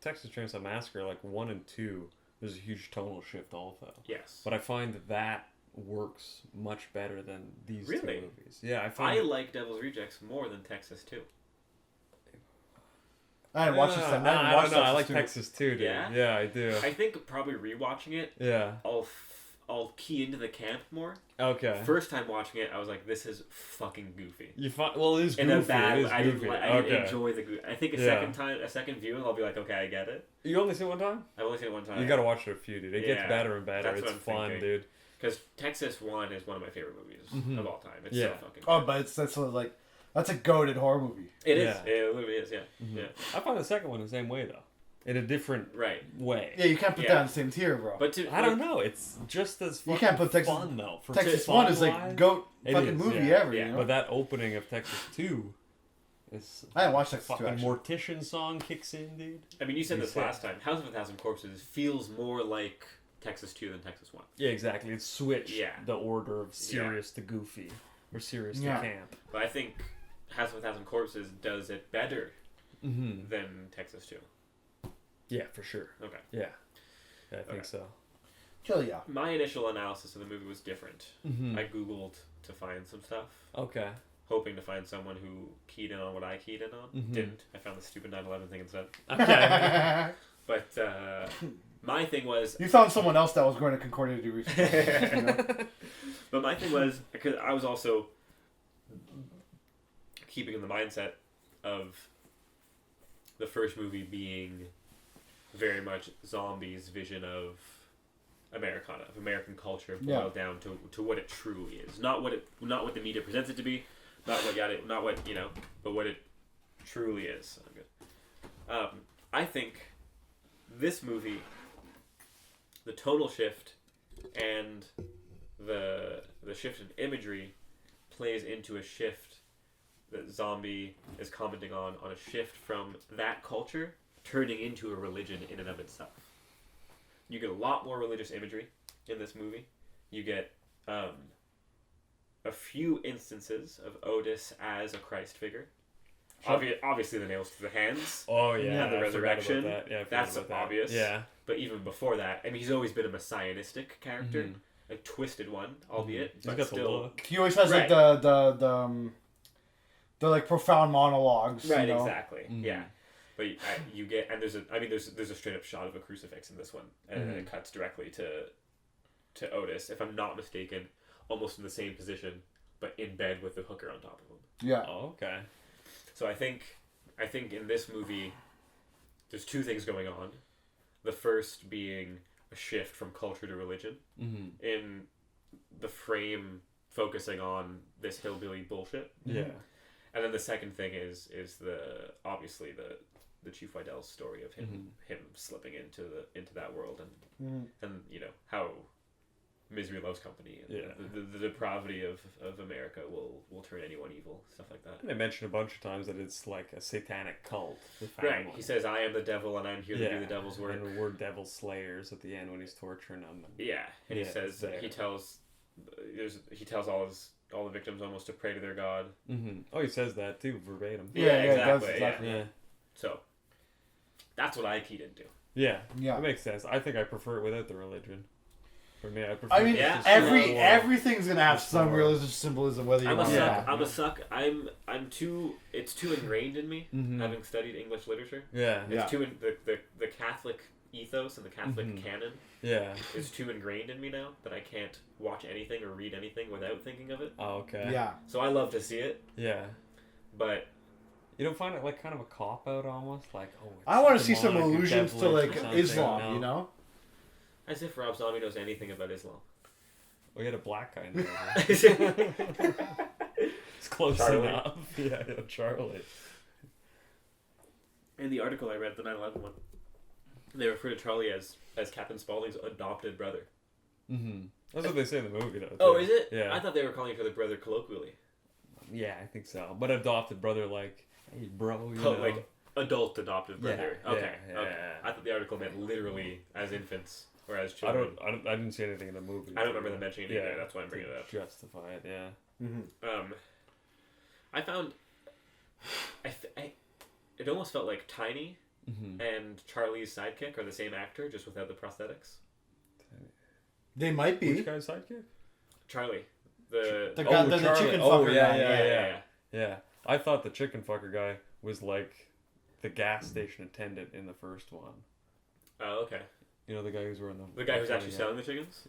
Texas Chainsaw Massacre, like 1 and 2, there's a huge tonal shift also. Yes. But I find that works much better than these two movies. Yeah, I like Devil's Rejects more than Texas 2. I didn't watch this. I don't know. I like Texas too, dude. Yeah, I do. I think probably rewatching it. Yeah. I'll key into the camp more. Okay. First time watching it, I was like, "This is fucking goofy." Well, it is goofy. In a bad way. I didn't enjoy the goof. I think a second viewing, I'll be like, "Okay, I get it." You only seen it one time? I've only seen it one time. You gotta watch it a few, dude. It gets better and better. It's fun, dude. Because Texas 1 is one of my favorite movies of all time. It's so fucking. Oh, but that's a goated horror movie. It is. It literally is. Yeah. Mm-hmm. Yeah. I find the second one the same way though, in a different way. Yeah, you can't put that in the same tier, bro. But I don't know. It's just as you can't put Texas fun though. Texas 1 is like goat fucking movie ever. You know? But that opening of Texas 2 is. I didn't watch Texas 2. Fucking Mortician song kicks in, dude. I mean, you said this last time. House of a Thousand Corpses feels more like Texas 2 than Texas 1. Yeah, exactly. It's switched the order of serious to goofy or serious to camp. But I think House of a Thousand Corpses does it better than Texas 2. Yeah, for sure. Okay. Yeah. I think so. Hell yeah. My initial analysis of the movie was different. I Googled to find some stuff. Okay. Hoping to find someone who keyed in on what I keyed in on. Didn't. I found the stupid 9/11 thing instead. Okay. But my thing was... You found someone else that was going to Concordia to do research. You know? But my thing was, because I was also keeping in the mindset of the first movie being very much Zombie's vision of Americana, of American culture, boiled down to what it truly is. Not what the media presents it to be, but what it truly is. I'm good. I think this movie, the tonal shift and the shift in imagery plays into a shift that Zombie is commenting on a shift from that culture turning into a religion in and of itself. You get a lot more religious imagery in this movie. You get a few instances of Otis as a Christ figure. Obviously, the nails to the hands. Oh yeah, and the resurrection. That's obvious. Yeah. But even before that, I mean, he's always been a messianistic character, a twisted one, albeit. He's got still, the look. He always has like the like profound monologues. Right. You know? Exactly. Yeah. But you get, and there's a straight up shot of a crucifix in this one, and it cuts directly to Otis, if I'm not mistaken, almost in the same position, but in bed with the hooker on top of him. Yeah. Oh, okay. So I think in this movie, there's two things going on. The first being a shift from culture to religion, in the frame focusing on this hillbilly bullshit. Yeah. And then the second thing is obviously the Chief Widell's story of him slipping into that world and you know how misery loves company and the depravity of America will turn anyone evil, stuff like that. And they mentioned a bunch of times that it's like a satanic cult. Right. He says, "I am the devil and I'm here to do the devil's work." And we're devil slayers at the end when he's torturing them. And he says he tells all the victims almost to pray to their god. Oh, he says that too, verbatim. Yeah, exactly. Yeah. So that's what I keyed into. Yeah, that makes sense. I think I prefer it without the religion. For me, I prefer. I mean, everything's gonna have some religious symbolism. Whether you want. I'm a suck. I'm too. It's too ingrained in me, having studied English literature. Yeah. It's too in the Catholic ethos and the Catholic canon. Yeah. Is too ingrained in me now that I can't watch anything or read anything without thinking of it. Oh, okay. Yeah. So I love to see it. Yeah. But you don't find it like kind of a cop out almost, like I want to see some allusions to like Islam, you know. As if Rob Zombie knows anything about Islam. We had a black guy in there. It's close Charlie. enough. Yeah, Charlie. In the article I read, the 9/11 one, they refer to Charlie as Captain Spaulding's adopted brother. That's what they say in the movie, though. Oh, is it? Yeah. I thought they were calling each other brother colloquially. Yeah, I think so. But adopted brother, like, hey, bro, you know. Like adult adopted brother. Yeah, okay. yeah. I thought the article meant literally as infants. whereas children... I didn't see anything in the movie. I don't remember them mentioning it either, that's why I'm bringing it up. Justify it, yeah. Mm-hmm. I found... it almost felt like Tiny and Charlie's sidekick are the same actor, just without the prosthetics. They might be. Which guy's sidekick? Charlie. The chicken fucker guy. Yeah. I thought the chicken fucker guy was like the gas station attendant in the first one. Oh, okay. You know the guy who's wearing the guy who's actually selling the chickens?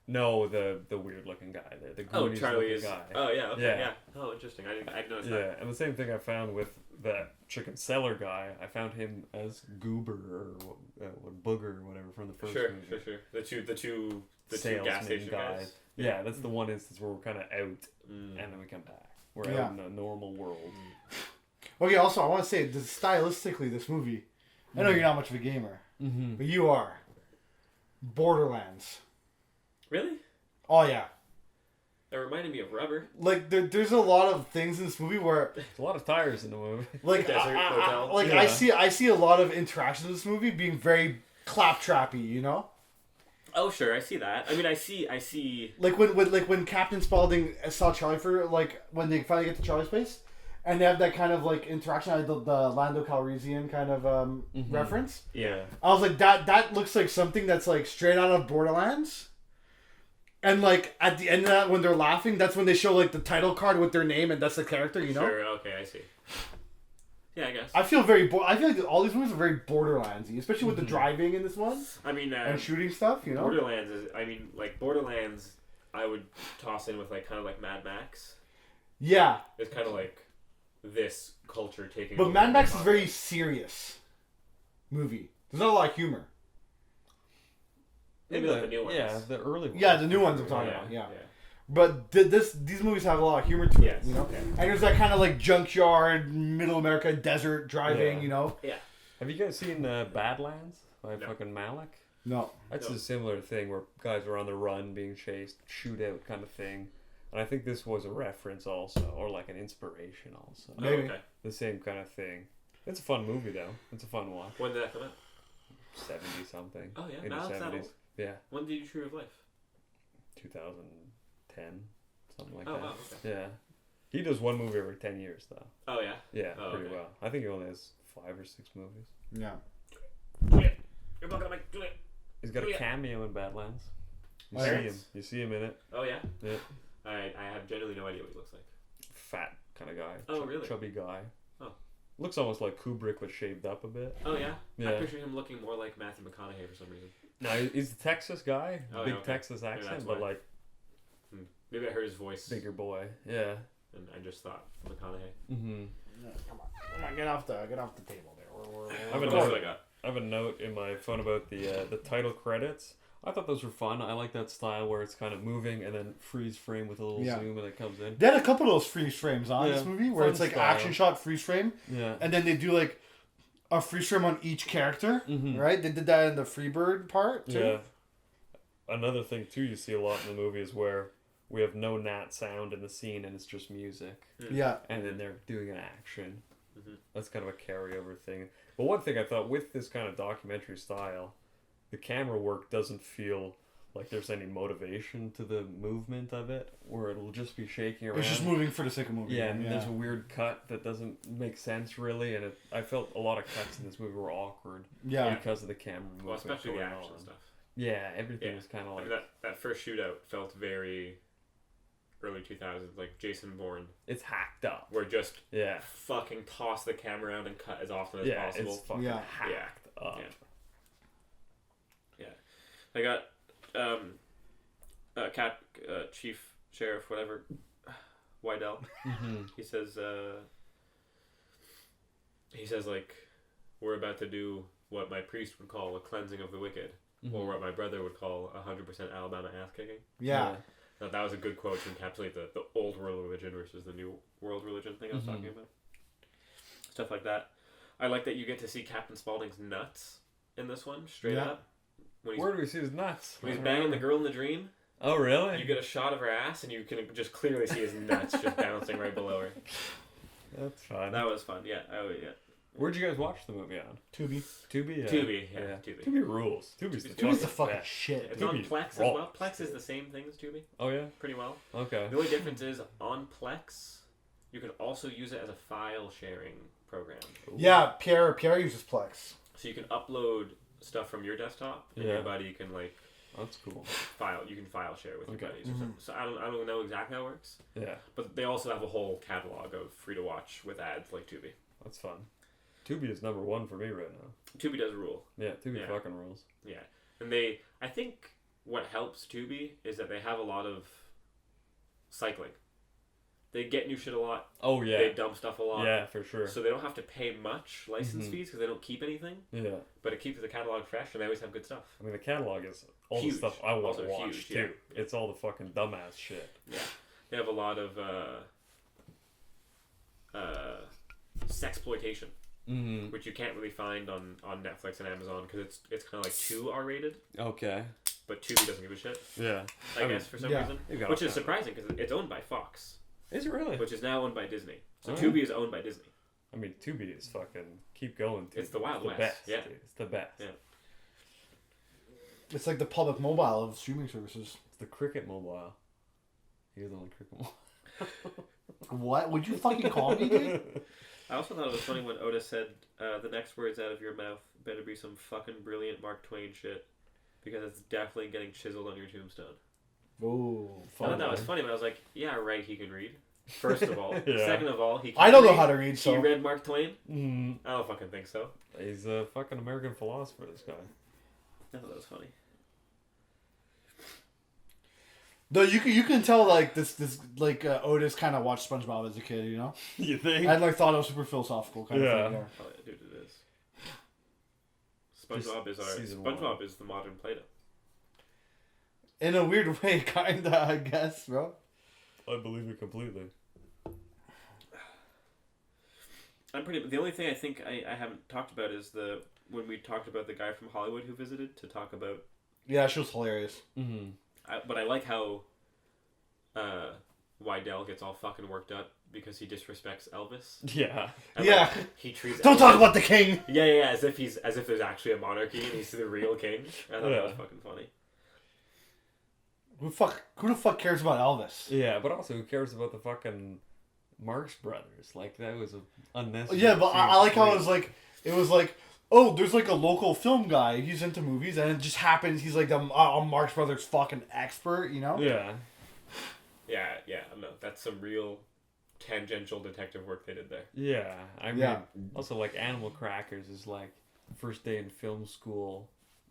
No, the weird looking guy there. The Charlie is. Guy. Oh yeah, okay, yeah. Oh, interesting. I didn't notice that. Yeah, and the same thing I found with that chicken seller guy. I found him as Goober or Booger or whatever from the first movie. Sure. The two salesman gas station guys. Yeah, that's the one instance where we're kind of out, and then we come back. We're out in a normal world. Okay, also I want to say, stylistically, this movie. I know you're not much of a gamer, but you are. Borderlands. Really? Oh yeah. It reminded me of Rubber. Like there's a lot of things in this movie where there's a lot of tires in the movie. Like Desert Hotel. I see a lot of interactions in this movie being very claptrappy, you know? Oh sure, I see that. I mean, I see. Like when Captain Spaulding saw Charlie for when they finally get to Charlie's place, and they have that kind of like interaction, like the Lando Calrissian kind of reference. Yeah. I was like that looks like something that's like straight out of Borderlands. And like at the end of that, when they're laughing, that's when they show like the title card with their name, and that's the character, you know. Sure. Okay, I see. Yeah, I guess. I feel like all these movies are very Borderlandsy, especially with the driving in this one. I mean, and shooting stuff, you know. Borderlands is. I mean, like Borderlands, I would toss in with like kind of like Mad Max. Yeah. It's kind of like this culture taking. But Mad Max is a very serious movie. There's not a lot of humor. Maybe like the new ones. Yeah, the early ones. Yeah, the new ones I'm talking about. Yeah. But these movies have a lot of humor to it, you know. Okay. And there's that kind of like junkyard, middle America desert driving, you know. Yeah. Have you guys seen Badlands by fucking Malik? No. That's a similar thing where guys are on the run, being chased, shootout kind of thing. And I think this was a reference also, or like an inspiration also. Maybe. Okay. The same kind of thing. It's a fun movie though. It's a fun watch. When did that come out? 70 something. Oh yeah, in the 70s. Yeah. When did you Tree of Life? 2010, something like that. Oh wow, okay. Yeah. He does one movie every 10 years though. Oh yeah? Yeah, pretty well. I think he only has 5 or 6 movies. Yeah. Juliet! You're blocking the mic, Juliet! He's got a cameo in Badlands. You see him in it. Oh yeah? Yeah. I have generally no idea what he looks like. Fat kind of guy. Oh really? Chubby guy. Oh. Looks almost like Kubrick but shaved up a bit. Oh yeah? I picture him looking more like Matthew McConaughey for some reason. No, he's the Texas guy. Big Texas accent, but like... Maybe I heard his voice. Bigger boy. Yeah. And I just thought McConaughey. Mm-hmm. No, come on. Get off the table there. I have a note in my phone about the title credits. I thought those were fun. I like that style where it's kind of moving and then freeze frame with a little zoom and it comes in. They had a couple of those freeze frames on this movie where it's like action shot freeze frame. Yeah. And then they do like a freeze frame on each character, right? They did that in the Freebird part too. Yeah. Another thing too you see a lot in the movie is where we have no nat sound in the scene and it's just music. Yeah. And then they're doing an action. That's kind of a carryover thing. But one thing I thought with this kind of documentary style, the camera work doesn't feel like there's any motivation to the movement of it, where it'll just be shaking around. It's just moving for the sake of moving. Yeah, and there's a weird cut that doesn't make sense really, and I felt a lot of cuts in this movie were awkward. Yeah. Because of the camera movement. Well, especially the action stuff. Yeah, everything was kind of like... I mean, that first shootout felt very early 2000s, like Jason Bourne. It's hacked up. Where just fucking toss the camera around and cut as often as possible. It's fucking hacked up. Yeah. I got Chief Sheriff, whatever, Wydell. He says like, we're about to do what my priest would call a cleansing of the wicked, or what my brother would call 100% Alabama ass kicking. Yeah. Now, that was a good quote to encapsulate the old world religion versus the new world religion thing I was talking about. Stuff like that. I like that you get to see Captain Spaulding's nuts in this one, straight up. Where do we see his nuts? When he's banging the girl in the dream. Oh, really? You get a shot of her ass, and you can just clearly see his nuts just bouncing right below her. That's fun. That was fun, yeah. Where'd you guys watch the movie on? Tubi. Tubi? Yeah. Tubi. Tubi rules. Tubi's the fucking shit. It's on Plex as well. Plex is the same thing as Tubi. Oh, yeah? Pretty well. Okay. The only difference is on Plex, you can also use it as a file sharing program. Ooh. Yeah, Pierre uses Plex. So you can upload stuff from your desktop, and your buddy can like. That's cool. You can file share with your buddies. Mm-hmm. So I don't know exactly how it works. Yeah. But they also have a whole catalog of free to watch with ads like Tubi. That's fun. Tubi is number one for me right now. Tubi does rule. Yeah, Tubi fucking rules. Yeah. And I think what helps Tubi is that they have a lot of cycling. They get new shit a lot. Oh, yeah. They dump stuff a lot. Yeah, for sure. So they don't have to pay much license fees because they don't keep anything. Yeah. But it keeps the catalog fresh and they always have good stuff. I mean, the catalog is all huge. The stuff I want to watch, huge, too. Yeah. It's all the fucking dumbass shit. Yeah. They have a lot of sexploitation, which you can't really find on Netflix and Amazon because it's kind of like too R-rated. Okay. But Tubi doesn't give a shit. Yeah. I guess for some reason. Which is surprising because it's owned by Fox. Is it really? Which is now owned by Disney. So Tubi is owned by Disney. I mean, Tubi is fucking keep going. Tubi. It's the Wild West. Best, yeah. Dude. It's the best. Yeah. It's like the public mobile of streaming services. It's the Cricket Mobile. You're the only Cricket Mobile. What? Would you fucking call me, dude? I also thought it was funny when Otis said, the next words out of your mouth better be some fucking brilliant Mark Twain shit. Because it's definitely getting chiseled on your tombstone. Oh, I thought that was funny, but I was like, yeah, right, he can read. First of all. Yeah. Second of all, he can I don't know how to read, so. He read Mark Twain? Mm. I don't fucking think so. He's a fucking American philosopher, this guy. I thought that was funny. Though you can tell like this Otis kind of watched SpongeBob as a kid, you know. You think? I like thought it was super philosophical kind of thing. Yeah. Oh, yeah, dude, it is. SpongeBob is the modern Plato. In a weird way, kinda, I guess, bro. I believe it completely. The only thing I think I haven't talked about is when we talked about the guy from Hollywood who visited to talk about. Yeah, she was hilarious. Mm-hmm. But I like how Wydell gets all fucking worked up because he disrespects Elvis. Yeah. And, yeah. Like, he treats. Don't Elvis, talk about the king. Yeah, as if there's actually a monarchy and he's the real king. I thought that was fucking funny. Who the fuck cares about Elvis? Yeah, but also who cares about the fucking Marx Brothers? Like that was unnecessary. Yeah, but I like how it was like, oh, there's like a local film guy. He's into movies, and it just happens he's like a Marx Brothers fucking expert, you know? Yeah. Yeah. No, that's some real tangential detective work they did there. Yeah, I mean, also like Animal Crackers is like first day in film school,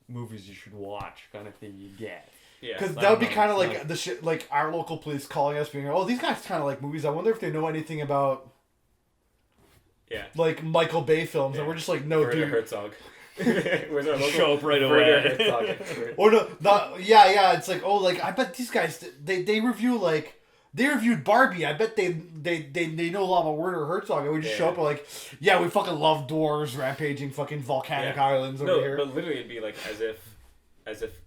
movies you should watch kind of thing you get. Yeah, because that would be kind of like the shit, like our local police calling us, being, "Oh, these guys kind of like movies. I wonder if they know anything about, like Michael Bay films." And we're just like, "No, Werner dude." Herzog. Where's our local show up right Werner away. Herzog expert? Or no, yeah. It's like, oh, like I bet these guys they review like. They reviewed Barbie. I bet they know a lot about Werner Herzog. And we just show up and like, yeah, we fucking love dwarves rampaging fucking volcanic islands over here. But literally it'd be like as if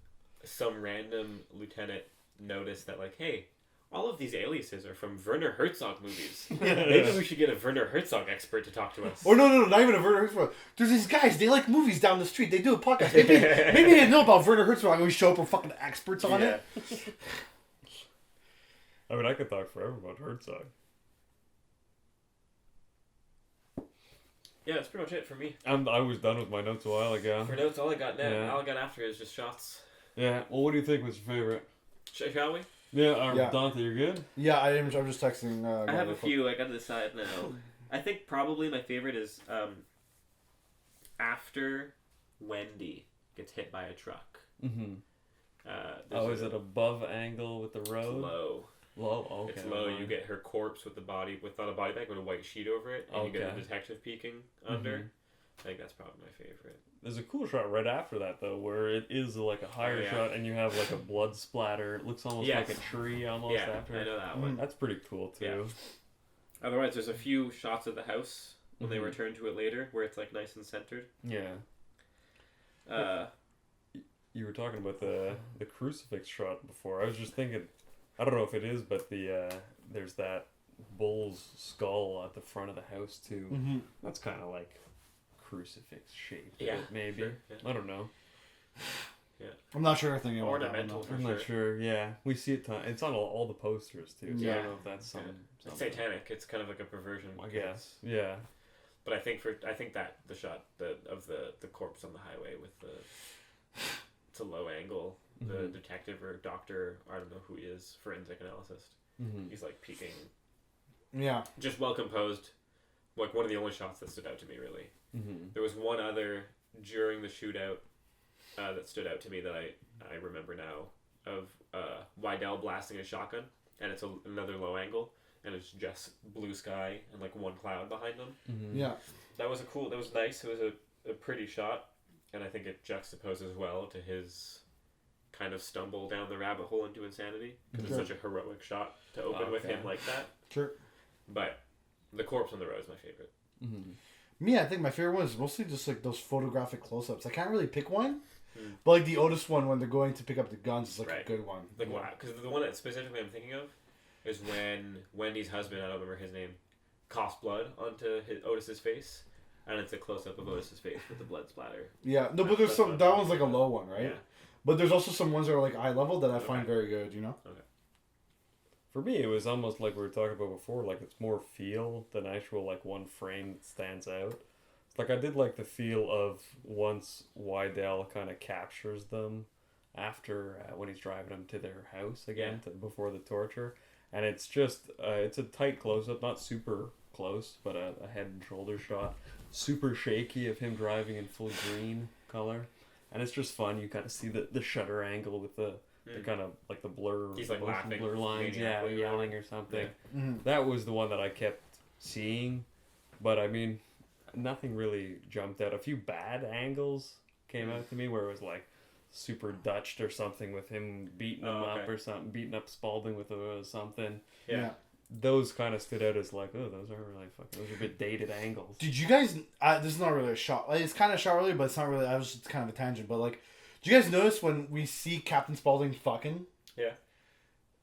some random lieutenant noticed that like, hey, all of these aliases are from Werner Herzog movies. Maybe we should get a Werner Herzog expert to talk to us. Or no, not even a Werner Herzog. There's these guys, they like movies down the street. They do a podcast. Maybe they know about Werner Herzog and we show up with fucking experts on it. I mean, I could talk forever about Herzog. Yeah, that's pretty much it for me. I was done with my notes a while ago. For notes, all I got now, all I got after is just shots. Yeah. Well, what do you think was your favorite? Shall we? Yeah. Dante, you're good? Yeah, I'm just texting. I have a few. I got to decide now. I think probably my favorite is after Wendy gets hit by a truck. Mm-hmm. Is it above angle with the road? It's low. Low? Okay. It's low. You get her corpse with the body, without a body bag, with a white sheet over it, and you get the detective peeking under. I think that's probably my favorite. There's a cool shot right after that, though, where it is like a higher shot, and you have like a blood splatter. It looks almost like a tree almost after. I know that one. That's pretty cool, too. Yeah. Otherwise, there's a few shots of the house when they return to it later, where it's like nice and centered. Yeah. You were talking about the crucifix shot before. I was just thinking, I don't know if it is, but there's that bull's skull at the front of the house too. Mm-hmm. That's kind of like crucifix shaped. Yeah, maybe. Sure, yeah. I don't know. Yeah. I'm not sure anything about Ornamental. that I'm not sure. Yeah, we see it. It's on all the posters too. So I don't know if that's some. It's satanic. It's kind of like a perversion. I guess. Yeah. But I think that the shot of the corpse on the highway with it's a low angle. The detective or doctor, I don't know who he is, forensic analyst. He's like peeking. Yeah. Just well composed. Like one of the only shots that stood out to me, really. There was one other during the shootout that stood out to me that I remember now of Wydell blasting a shotgun, and it's another low angle, and it's just blue sky and like one cloud behind them. Yeah. That was nice. It was a pretty shot, and I think it juxtaposes well to his kind of stumble down the rabbit hole into insanity, because it's such a heroic shot to open with him like that. Sure. But the corpse on the road is my favorite. Me, I think my favorite one is mostly just like those photographic close-ups. I can't really pick one, but like the Otis one when they're going to pick up the guns is like a good one. Like wow, because the one that specifically I'm thinking of is when Wendy's husband, I don't remember his name, coughs blood onto Otis's face, and it's a close-up of Otis's face with the blood splatter. Yeah, no, but there's some. That one's like a low one, right? Yeah. But there's also some ones that are like eye level that I find very good. You know. Okay. For me, it was almost like we were talking about before. Like it's more feel than actual like one frame that stands out. Like I did like the feel of once Wydell kind of captures them after when he's driving them to their house again before the torture, and it's just it's a tight close up, not super close, but a head and shoulder shot, super shaky of him driving in full green color, and it's just fun. You kind of see the shutter angle with the kind of like the blur, he's like laughing, blur lines, yelling or something. Yeah. That was the one that I kept seeing, but I mean, nothing really jumped out. A few bad angles came out to me where it was like super Dutched or something with him beating him up or something, beating up Spaulding with something. Yeah. Those kind of stood out as like, oh, those are a bit dated angles. Did you guys? This is not really a shot. Like, it's kind of shot really, but it's not really. It's kind of a tangent. But like, do you guys notice when we see Captain Spaulding fucking? Yeah.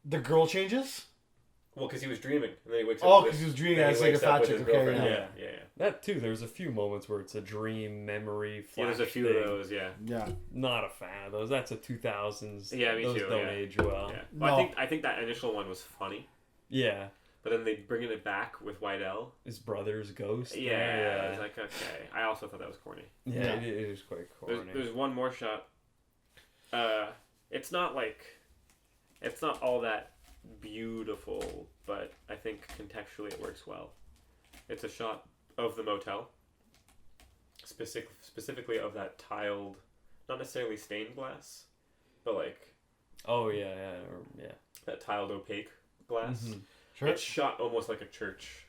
The girl changes. Well, because he was dreaming, and then he wakes up. Oh, because he was dreaming as like a fat chick. Okay, yeah. That too. There's a few moments where it's a dream, memory, flash. Yeah, there's a few thing. of those. Yeah. Yeah. Not a fan of those. That's a 2000s. Yeah, me those too. Don't age well. Yeah. Well, No. I think that initial one was funny. Yeah. But then they bringing it back with Wydell. His brother's ghost. Yeah. I was like, okay. I also thought that was corny. Yeah. It is quite corny. There's one more shot. It's not all that beautiful, but I think contextually it works well. It's a shot of the motel, specifically of that tiled, not necessarily stained glass, but like that tiled opaque glass. Mm-hmm. Sure. It's shot almost like a church.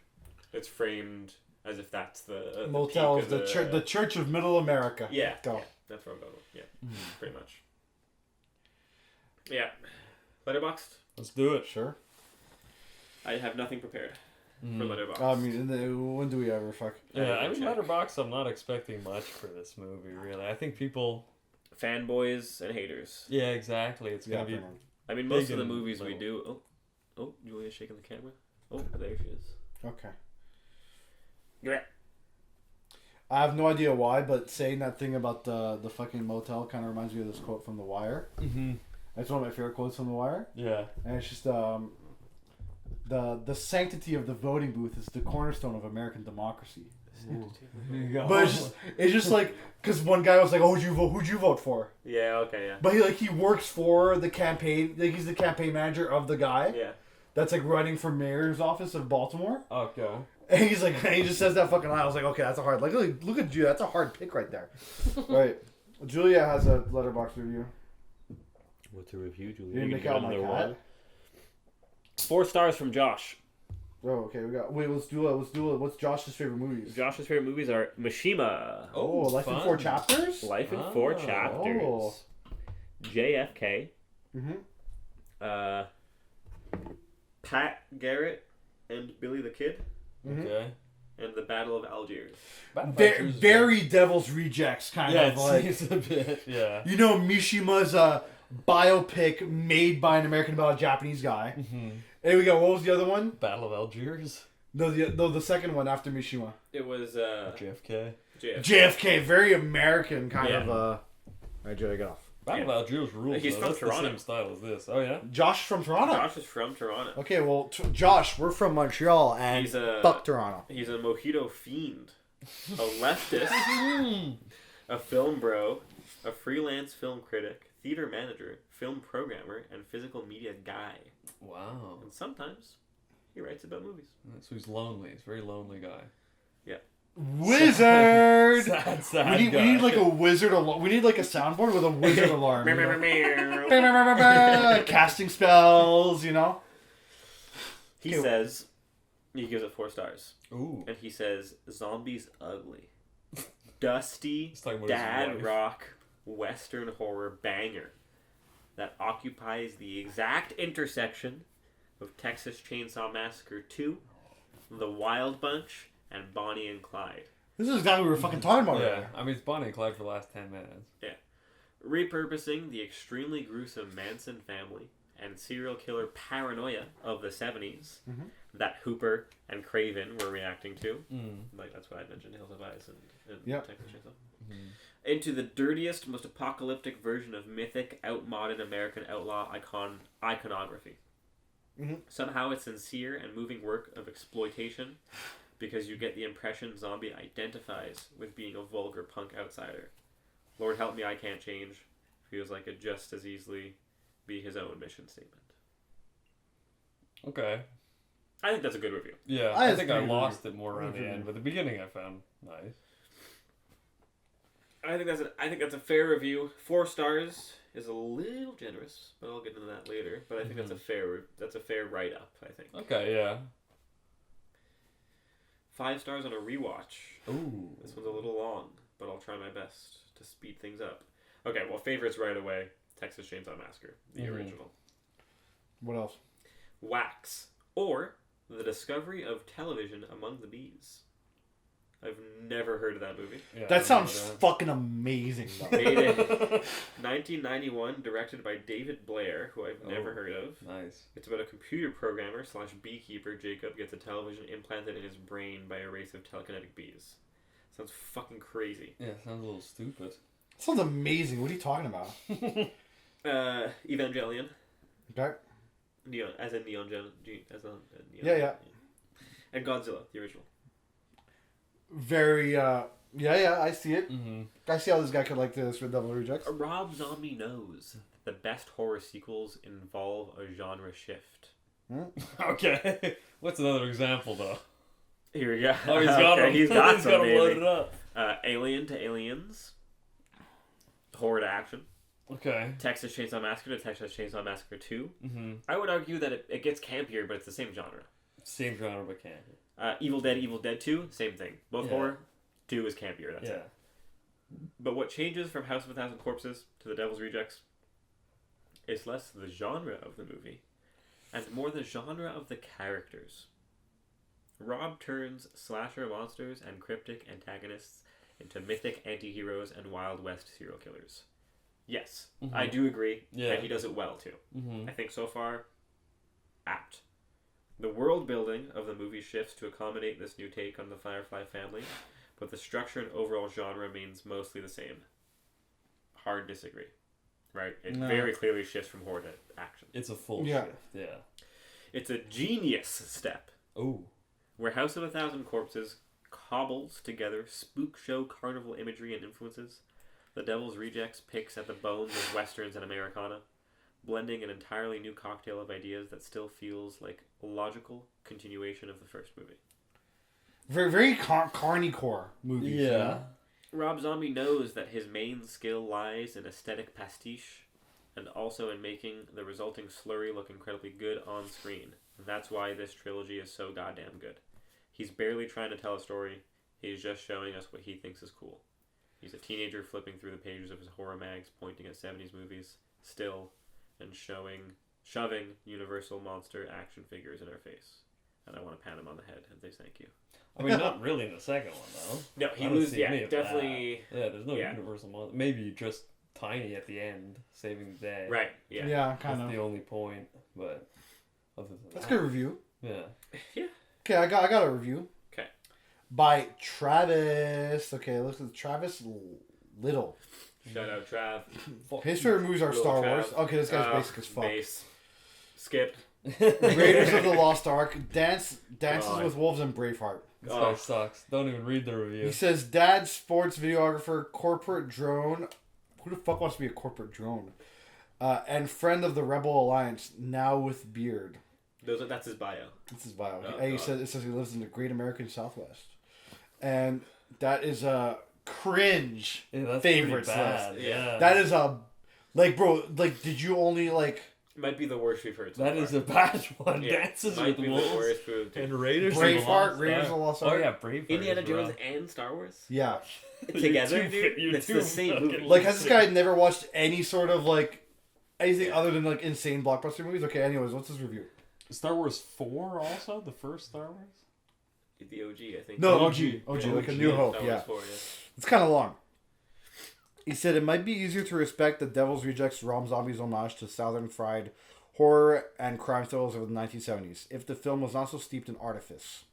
It's framed as if that's the motel peak is the Church of Middle America. Yeah, Go. that's where I'm going. Yeah, pretty much. Yeah, Letterboxd. Let's do it. Sure. I have nothing prepared for Letterboxd. I mean, when do we ever fuck? Yeah, I mean, Letterboxd, I'm not expecting much for this movie, really. I think people... Fanboys and haters. Yeah, exactly. It's going to be... I mean, most of the movies we do... Oh, Julia's shaking the camera. Oh, there she is. Okay. Yeah. I have no idea why, but saying that thing about the fucking motel kind of reminds me of this quote from The Wire. Mm-hmm. That's one of my favorite quotes from The Wire. Yeah. And it's just the sanctity of the voting booth is the cornerstone of American democracy. But it's just like, because one guy was like, "Oh, who'd you vote for?" Yeah. Okay. Yeah. But he works for the campaign. Like he's the campaign manager of the guy. Yeah. That's like running for mayor's office of Baltimore. Okay. And he's like, and he just says that fucking line. I was like, okay, that's a hard. Like, look at you. That's a hard pick right there. Right. Julia has a Letterboxd review. What's a review, Julia? You didn't make out my cat. 4 stars from Josh. Oh, okay. Let's do it. What's Josh's favorite movies? Josh's favorite movies are Mishima. Oh, Life in 4 Chapters? Life in 4 Chapters. Oh. JFK. Mm-hmm. Pat Garrett and Billy the Kid. Mm-hmm. Okay. And the Battle of Algiers. Very Devil's Rejects kind of like. It's a bit. Yeah. You know, Mishima's a biopic made by an American about a Japanese guy. Mm-hmm. Hey, we got, what was the other one? Battle of Algiers. No, the second one after Mishima. It was JFK. JFK, very American kind of. Alright, Joe, get off. Battle of Algiers rules. He's from Toronto. The same style as this. Oh yeah. Josh from Toronto. Josh is from Toronto. Okay, well, Josh, we're from Montreal, and fuck Toronto. He's a mojito fiend, a leftist, a film bro, a freelance film critic, theater manager, film programmer, and physical media guy. Wow. And sometimes he writes about movies. So he's lonely. He's a very lonely guy. Yeah. Wizard. Sad we need like a wizard alarm. We need like a soundboard with a wizard alarm. Casting spells, you know. He says, he gives it 4 stars. Ooh. And he says, zombies ugly, dusty dad rock western horror banger that occupies the exact intersection of Texas Chainsaw Massacre 2, The Wild Bunch, and Bonnie and Clyde. This is exactly what we were fucking talking about. Yeah, I mean, it's Bonnie and Clyde for the last 10 minutes. Yeah. Repurposing the extremely gruesome Manson family and serial killer paranoia of the 70s that Hooper and Craven were reacting to. Like, that's why I mentioned Hills of Ice and Texas Chainsaw. Into the dirtiest, most apocalyptic version of mythic, outmoded American outlaw iconography. Somehow it's sincere and moving work of exploitation, because you get the impression Zombie identifies with being a vulgar punk outsider. Lord help me, I can't change. Feels like it just as easily be his own mission statement. Okay. I think that's a good review. Yeah, I think I lost it more around the end, but the beginning I found nice. I think that's a fair review. 4 stars is a little generous, but I'll get into that later. But I think that's a fair write up, I think. Okay, yeah. 5 stars on a rewatch. Ooh. This one's a little long, but I'll try my best to speed things up. Okay, well, favorites right away. Texas Chainsaw Massacre, the original. What else? Wax, or The Discovery of Television Among the Bees. I've never heard of that movie. Yeah, that sounds fucking amazing, though. Made in 1991, directed by David Blair, who I've never heard of. Nice. It's about a computer programmer / beekeeper. Jacob gets a television implanted in his brain by a race of telekinetic bees. Sounds fucking crazy. Yeah, sounds a little stupid. Sounds amazing. What are you talking about? Evangelion. Okay. Neon, as in Neon Gen. Neon. Yeah. And Godzilla, the original. Very, I see it. I see how this guy could like this for Devil Rejects. Rob Zombie knows the best horror sequels involve a genre shift. Okay. What's another example, though? Here we go. Oh, he's got him. He's got he's got him loaded up. Alien to Aliens. Horror to action. Okay. Texas Chainsaw Massacre to Texas Chainsaw Massacre 2. I would argue that it gets campier, but it's the same genre. Same genre, but campy. Evil Dead 2, same thing. Both horror. 2 is campier, that's it. But what changes from House of a Thousand Corpses to The Devil's Rejects is less the genre of the movie and more the genre of the characters. Rob turns slasher monsters and cryptic antagonists into mythic anti-heroes and Wild West serial killers. Yes, I do agree, and he does it well too. I think so far, apt. The world building of the movie shifts to accommodate this new take on the Firefly family, but the structure and overall genre remains mostly the same. Hard disagree. Right? It very clearly shifts from horror to action. It's a full shift, yeah. It's a genius step. Ooh. Where House of a Thousand Corpses cobbles together spook show carnival imagery and influences, The Devil's Rejects picks at the bones of westerns and Americana, blending an entirely new cocktail of ideas that still feels like a logical continuation of the first movie. Very, very carnicore movies. Yeah. You know? Rob Zombie knows that his main skill lies in aesthetic pastiche and also in making the resulting slurry look incredibly good on screen. And that's why this trilogy is so goddamn good. He's barely trying to tell a story. He's just showing us what he thinks is cool. He's a teenager flipping through the pages of his horror mags, pointing at 70s movies, still, and shoving Universal monster action figures in our face. And I want to pat him on the head and say thank you. I mean, not really in the second one, though. No, he loses, definitely. That. Yeah, there's no Universal monster. Maybe just Tiny at the end, saving the day. Right, yeah. Yeah, kind of. That's the only point, but other than that's a good review. Yeah. Yeah. Okay, I got a review. Okay. by Travis. Okay, listen, Travis Little. Shout out Trav. His favorite movies are Little Star Trav. Wars. Okay, this guy's basic as fuck. Base. Skip. Raiders of the Lost Ark, Dances God. with Wolves, and Braveheart. This guy sucks. Don't even read the review. He says, Dad, sports videographer, corporate drone. Who the fuck wants to be a corporate drone? And friend of the Rebel Alliance, now with beard. That's his bio. That's his bio. Oh, It says he lives in the great American Southwest. And that is a cringe favorites list. Yeah. That is a... Like, bro, like, did you only, like... Might be the worst we've heard so That far. is a bad one. Yeah, Dances might with be Wolves the worst we've and Raiders Braveheart, of the Raiders of the Lost Ark. Oh yeah, Braveheart. Indiana is Jones rough. and Star Wars? Yeah. Together, You're dude? It's too the same fucking- movie. Like, has this guy never watched any sort of, like, anything other than, like, insane blockbuster movies? Okay, anyways, what's his review? Star Wars 4 also? The first Star Wars? The OG, I think. No, OG. OG, Yeah, like A OG. New Hope, Star yeah. Wars 4, It's kind of long. He said, it might be easier to respect the Devil's Rejects Rob Zombie's homage to Southern fried horror and crime thrillers of the 1970s, if the film was not so steeped in artifice.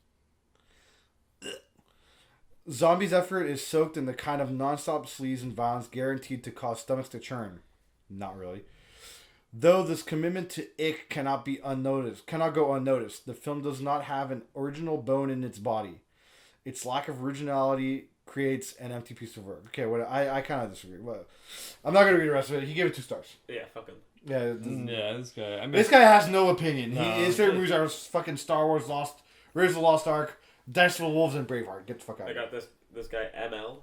Zombie's effort is soaked in the kind of non-stop sleaze and violence guaranteed to cause stomachs to churn. Not really. Though this commitment to ick cannot go unnoticed, the film does not have an original bone in its body. Its lack of originality creates an empty piece of work. Okay, I kind of disagree. I'm not gonna read the rest of it. He gave it 2 stars. Yeah, fuck him. Yeah, This guy. I mean, this guy has no opinion. No, His favorite movies are fucking Star Wars, Raiders of the Lost Ark, Dances with Wolves, and Braveheart. Get the fuck out I of here. got this guy, ML.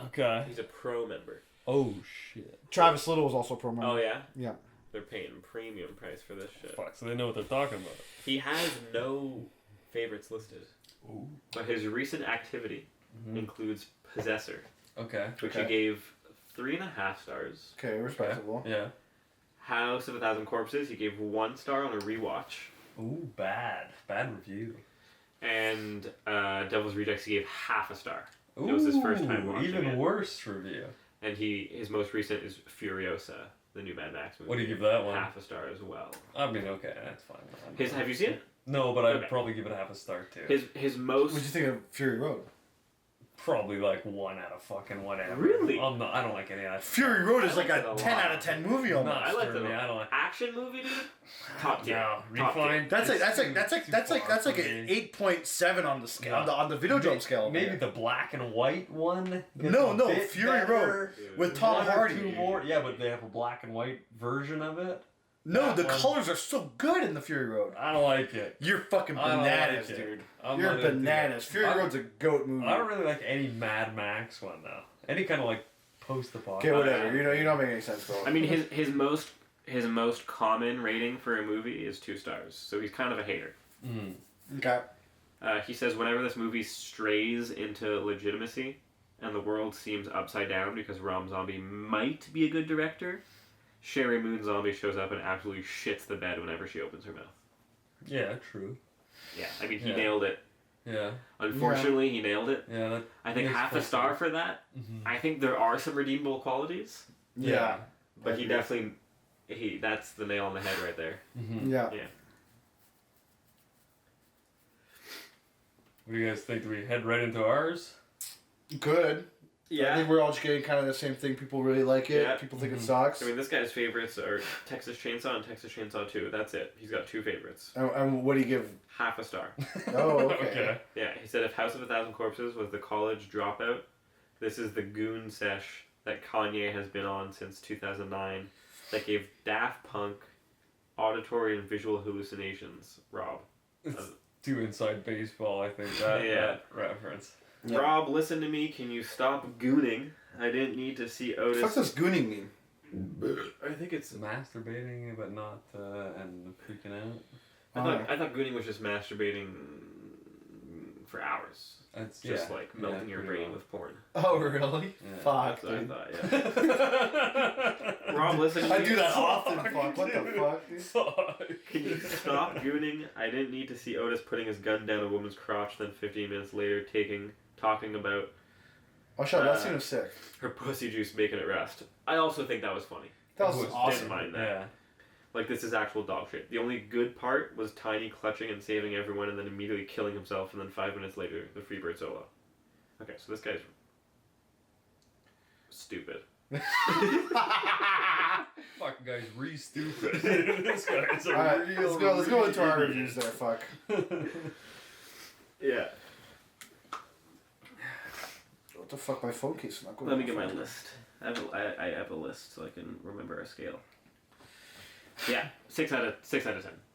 Okay. He's a pro member. Oh shit. Travis Little was also a pro member. Oh, yeah? Yeah. They're paying premium price for this shit. Fuck. So they know what they're talking about. He has no favorites listed. Ooh. But his recent activity includes Possessor, Okay. which Okay. he gave 3.5 stars. Okay, respectable. Yeah. House of a Thousand Corpses, he gave 1 star on a rewatch. Ooh, bad. Bad review. And Devil's Rejects, he gave 0.5 star. Ooh, It was his first time watching even it. worse review. And his most recent is Furiosa, the new Mad Max movie. What do you give that one? 0.5 star as well. I mean, okay, that's fine. Have you seen it? No, but I'd Okay. probably give it 0.5 star too. His most... What'd you think of Fury Road? Probably like 1 out of fucking whatever. Really? I don't like any of that. Fury Road is I like liked a it a 10 lot. out of 10 movie almost. Not I like for the me. I don't like. action movie, dude. Top tier. No, Top tier. refined. That's It's like too an far 8.7 on the scale No. on the Videodrome scale. Maybe the black and white one. No, gets a bit Fury better. Road Dude. with Tom One or Hardy. 2 more. Yeah, but they have a black and white version of it. No, the That one. colors are so good in the Fury Road. I don't like it. You're fucking I don't bananas, like it. dude. I'm You're not into bananas. it. Fury I- Road's a goat movie. I don't really like any Mad Max one though. Any kind of like post-apocalypse. Okay, whatever. You're not making any sense, bro. I mean, his most common rating for a movie is 2 stars, so he's kind of a hater. Mm. Okay. He says whenever this movie strays into legitimacy, and the world seems upside down because Rob Zombie might be a good director, Sherry Moon Zombie shows up and absolutely shits the bed whenever she opens her mouth. Yeah, true. Yeah, I mean, he Yeah. nailed it. Yeah. Unfortunately, he nailed it. Yeah. That I think makes 0.5 star sense. for that. Mhm. I think there are some redeemable qualities, Yeah. but he definitely, that's the nail on the head right there. Mhm. Yeah. Yeah. What do you guys think? Do we head right into ours? Good. I think we're all just getting kind of the same thing. People really like it. Yeah. People think it sucks. I mean, this guy's favorites are Texas Chainsaw and Texas Chainsaw 2. That's it. He's got 2 favorites. And what do you give? 0.5 star. Oh, okay. Yeah, he said if House of a Thousand Corpses was the college dropout, this is the goon sesh that Kanye has been on since 2009 that gave Daft Punk auditory and visual hallucinations, Rob. It's too inside baseball, I think, that reference. Yeah. Rob, listen to me. Can you stop gooning? I didn't need to see Otis. What does gooning mean? I think it's... Masturbating, but not, and freaking out. I thought gooning was just masturbating for hours. That's Just like melting your pretty brain well. with porn. Oh, really? Yeah. Fuck, That's what I dude. thought, yeah. Rob, listen to me. I do that often. Fuck. What the fuck, dude? Fuck. Can you stop gooning? I didn't need to see Otis putting his gun down a woman's crotch, then 15 minutes later talking about Oh, shut up. That scene was sick. her pussy juice making it rest. I also think that was funny. That was Didn't awesome. mind that. Yeah. Like, this is actual dog shit. The only good part was Tiny clutching and saving everyone and then immediately killing himself, and then 5 minutes later, the Freebird solo. Okay, so this guy's stupid. Fucking guy's stupid. This guy's a Alright, real let's go into our reviews there, fuck. Yeah. What the fuck, my phone case is not going. Let me get my list. I have a list so I can remember a scale. Yeah, 6 out of 10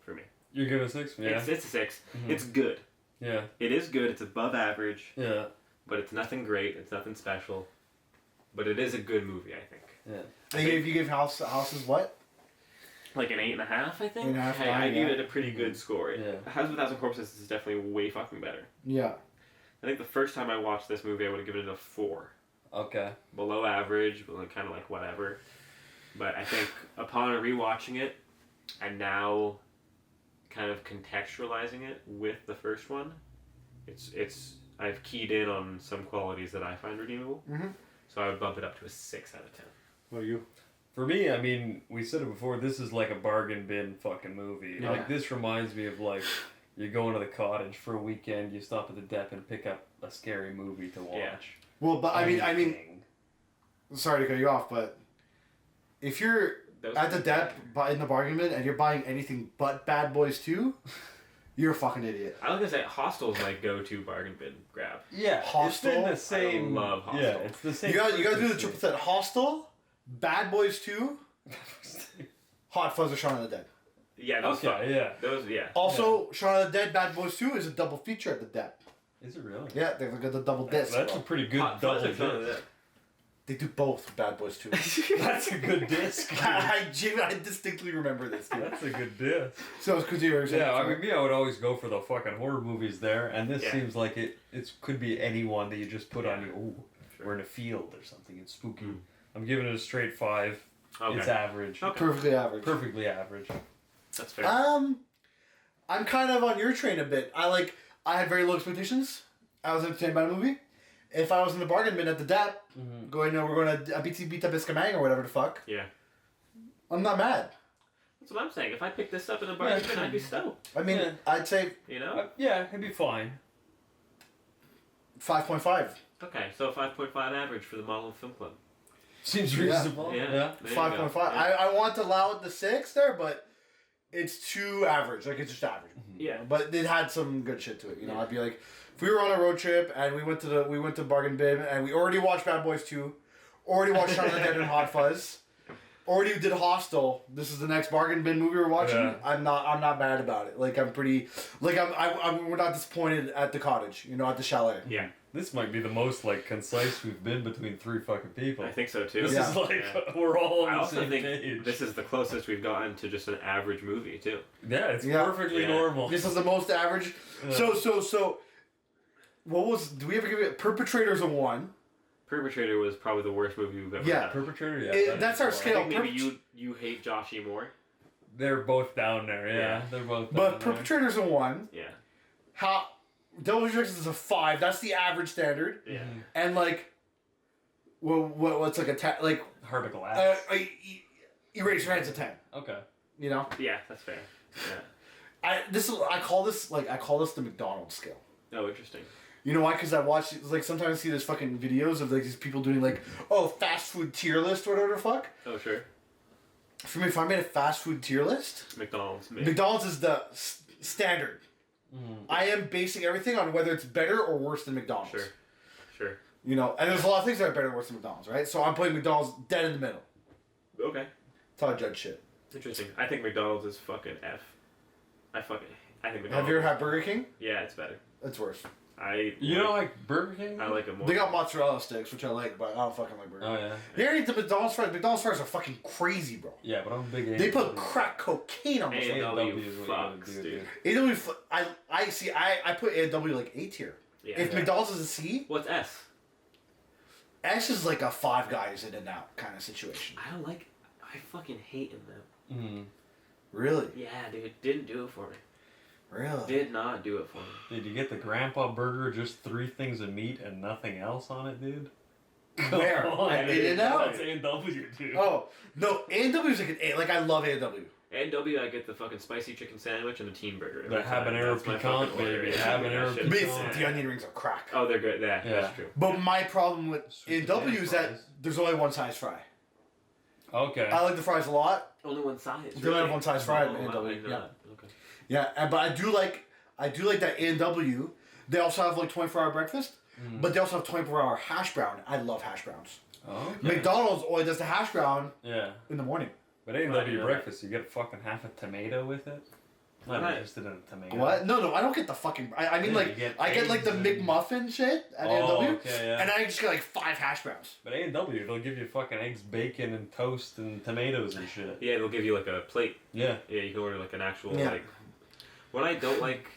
for me. You're giving a 6? Yeah. It's a 6. Mm-hmm. It's good. Yeah. It is good. It's above average. Yeah. But it's nothing great. It's nothing special. But it is a good movie, I think. Yeah. If you give Houses what? Like an 8.5, I think. 8.5. I give it a pretty good score. Yeah. House of a Thousand Corpses is definitely way fucking better. Yeah. I think the first time I watched this movie, I would have given it a 4. Okay. Below average, but kind of like whatever. But I think upon rewatching it, and now kind of contextualizing it with the first one, it's I've keyed in on some qualities that I find redeemable. Mm-hmm. So I would bump it up to a 6 out of 10. What are you? For me, I mean, we said it before, this is like a bargain bin fucking movie. Yeah. Like, this reminds me of, like, you go into the cottage for a weekend, you stop at the dep and pick up a scary movie to watch. Yeah. Well, but I mean, sorry to cut you off, but if you're at the dep in the bargain bin and you're buying anything but Bad Boys 2, you're a fucking idiot. I was gonna say Hostel's my go-to bargain bin grab. Yeah, Hostel? it's been the same. I love Hostel. Yeah, it's the same. You guys do the triple threat. Hostel, Bad Boys 2, Hot Fuzz or Shaun of the Dead. Yeah, those Okay, fun. yeah. Those, yeah. Also, Shaun of the Dead, Bad Boys 2 is a double feature at the dep. Is it really? Yeah, they got the double disc. That's a pretty good Hot double Fuzz or Shaun of the disc. Dead? They do both with Bad Boys 2. That's a good disc. I distinctly remember this, dude. That's a good disc. So it's because you were Yeah, I mean, me, I would always go for the fucking horror movies there, and this Yeah. seems like it could be anyone that you just put on you. Ooh, Sure. we're in a field or something. It's spooky. I'm giving it a straight 5. Okay. It's average. Okay. Perfectly average. Perfectly average. That's fair. I'm kind of on your train a bit. I had very low expectations. I was entertained by the movie. If I was in the bargain bin at the dep, we're going to Bita Biscamang or whatever the fuck. Yeah. I'm not mad. That's what I'm saying. If I picked this up in a bargain bin, I'd be stoked. I mean, Yeah. I'd say You know? Yeah, it'd be fine. 5.5. Okay, so 5.5 average for the Monolith Film Club. Seems Yeah. reasonable. Yeah. Yeah. There you 5.5. go. Yeah. I want to allow it the 6 there, but it's too average. Like, it's just average. Yeah. But it had some good shit to it. You know, Yeah. I'd be like, if we were on a road trip and we went to bargain bin and we already watched Bad Boys 2, already watched Shaun of the Dead and Hot Fuzz, already did Hostel. This is the next bargain bin movie we're watching. Yeah. I'm not mad about it. Like, I'm pretty, like, we're not disappointed at the cottage. You know, at the chalet. Yeah. This might be the most concise we've been between 3 fucking people. I think so too. This Yeah. is we're all on I the also same think page. this is the closest we've gotten to just an average movie too. Yeah, it's Yeah. perfectly Yeah. normal. This is the most average. Yeah. So. Do we ever give it Perpetrators a 1? Perpetrator was probably the worst movie we've ever Yeah. done. Perpetrator, yeah. That's our I scale. think maybe you hate Joshy more. They're both down there, yeah. Yeah. They're both down But there. Perpetrators a 1. Yeah. How Double Injections is a 5. That's the average standard. Yeah. And what's like a 10? Like Hard to glass. Eraserhead's a 10. Okay. You know. Yeah, that's fair. Yeah. I call this the McDonald's scale. Oh, interesting. You know why? Because I watch sometimes I see these fucking videos of these people doing fast food tier list or whatever the fuck. Oh, sure. For me, if I made a fast food tier list, McDonald's. McDonald's is the standard. I am basing everything on whether it's better or worse than McDonald's. Sure. You know, and there's a lot of things that are better or worse than McDonald's, right? So I'm putting McDonald's dead in the middle. Okay. That's how I judge shit. Interesting. I think McDonald's is fucking F. I think McDonald's. Have you ever had Burger King? Yeah, it's better. It's worse. You don't like Burger King? I like it more. They got mozzarella sticks, which I like, but I don't fucking like Burger King. Oh, yeah. You ever eat the McDonald's fries? McDonald's fries are fucking crazy, bro. Yeah, but I'm a big They put A&W. crack cocaine on those. A&W is what you gotta fucks, do, dude. A&W, I put A&W like A tier. Yeah. If McDonald's is a C, What's S? S is like a Five Guys in and out kind of situation. I fucking hate them. Really? Yeah, dude. Didn't do it for me. Really? Did not do it for me. Did you get the Grandpa Burger, just 3 things of meat and nothing else on it, dude? Where? At In-N-Out? That's A&W, dude. Oh, no, A&W is like an A. Like, I love A&W. A&W, I get the fucking spicy chicken sandwich and the teen burger. The habanero piquant, baby. Habanero piquant. The onion rings are crack. Oh, they're good. Yeah, that's true. But my problem with A&W is that there's only one size fry. Okay. I like the fries a lot. Only one size. They only have one size fry at A&W. Yeah. Okay. Yeah, but I do like that A&W. They also have like 24-hour breakfast, but they also have 24-hour hash brown. I love hash browns. Oh. Okay. McDonald's only does the hash brown. In the morning. But A&W breakfast, you get fucking half a tomato with it. I'm not interested in a tomato. What? No, I don't get the fucking. I mean, like, I get like the McMuffin shit at A&W, and I just get like 5 hash browns. But A&W, they'll give you fucking eggs, bacon, and toast, and tomatoes and shit. Yeah, they'll give you like a plate. Yeah. Yeah, you can order like an actual like. What I don't like,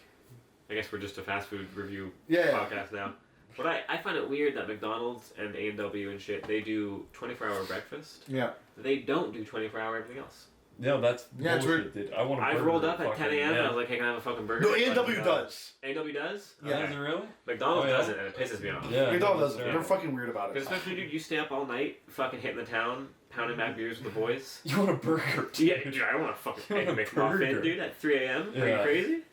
I guess we're just a fast food review podcast now. But I find it weird that McDonald's and A&W and shit, they do 24-hour breakfast. Yeah. They don't do 24-hour everything else. No, that's bullshit, dude. I want a burger. I rolled up at 10 a.m. and I was like, hey, can I have a fucking burger? No, A&W does. A&W does? Yeah. Does it really? McDonald's doesn't, and it pisses me off. Yeah. McDonald's doesn't. They're fucking weird about it. Because especially, dude, you stay up all night, fucking hitting the town, pounding back beers with the boys. You want a burger? Yeah, dude, I want a fucking egg McMuffin, dude, at 3 a.m. Are you crazy?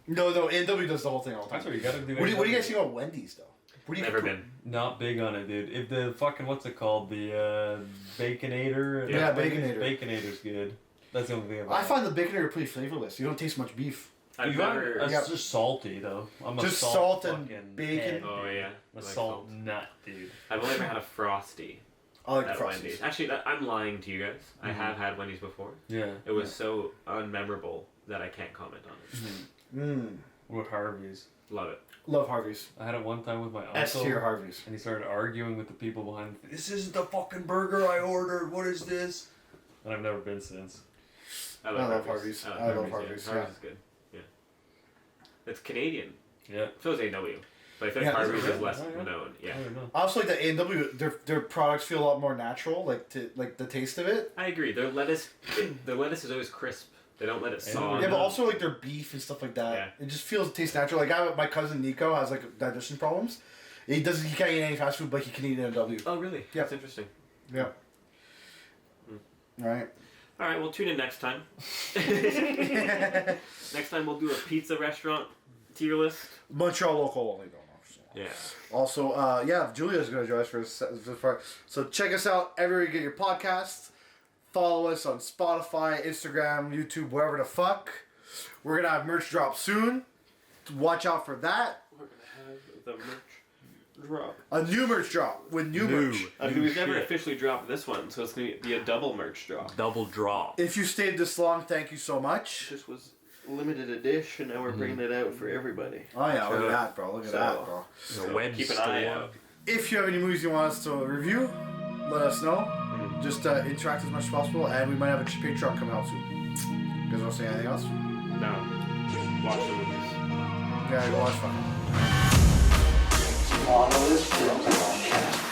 No, A&W does the whole thing all the time. That's what you gotta do. What do you guys think about Wendy's, though? Never been. Not big on it, dude. If the fucking, what's it called? The Baconator? Yeah, Baconator. Baconator's good. That's the only thing about I find the Baconator pretty flavorless. You don't taste much beef. It's just salty, though. I'm just salt and bacon. Head, oh, yeah. I'm a salt nut, dude. I've only ever had a Frosty. I like at Frosties. Wendy's. Actually, I'm lying to you guys. I have had Wendy's before. Yeah. It was so unmemorable that I can't comment on it. With Harvey's. Love it. Love Harvey's. I had it one time with my uncle. S-tier Harvey's. And he started arguing with the people behind. This isn't the fucking burger I ordered. What is this? And I've never been since. I love Harvey's. I love Harvey's. Harvey's is good. Yeah. It's Canadian. Yeah. So is A&W. But I think Harvey's is less known. Yeah. I also like that A&W. Their products feel a lot more natural. Like the taste of it. I agree. Their lettuce is always crisp. They don't let it saw. Yeah, but also like their beef and stuff like that. Yeah. It just tastes natural. Like my cousin Nico has like digestion problems. He can't eat any fast food, but he can eat A&W. Oh really? Yeah. That's interesting. Yeah. Right. All right. Well, tune in next time. Next time we'll do a pizza restaurant tier list. Montreal local only though. Yeah. Also, Julia's going to join us for this part. So check us out everywhere you get your podcasts. Follow us on Spotify, Instagram, YouTube, wherever the fuck. We're going to have merch drop soon. Watch out for that. We're going to have the merch drop. A new merch drop with new merch. We've never officially dropped this one, so it's going to be a double merch drop. Double drop. If you stayed this long, thank you so much. This was limited edition, and now we're bringing it out for everybody. Oh yeah, look at that, bro. Look at that, bro. So keep an eye out. If you have any movies you want us to review, let us know. Just interact as much as possible, and we might have a Patreon coming out soon. You guys want to say anything else? No. Watch the movies. Yeah, go watch fucking. Monolith Podcast.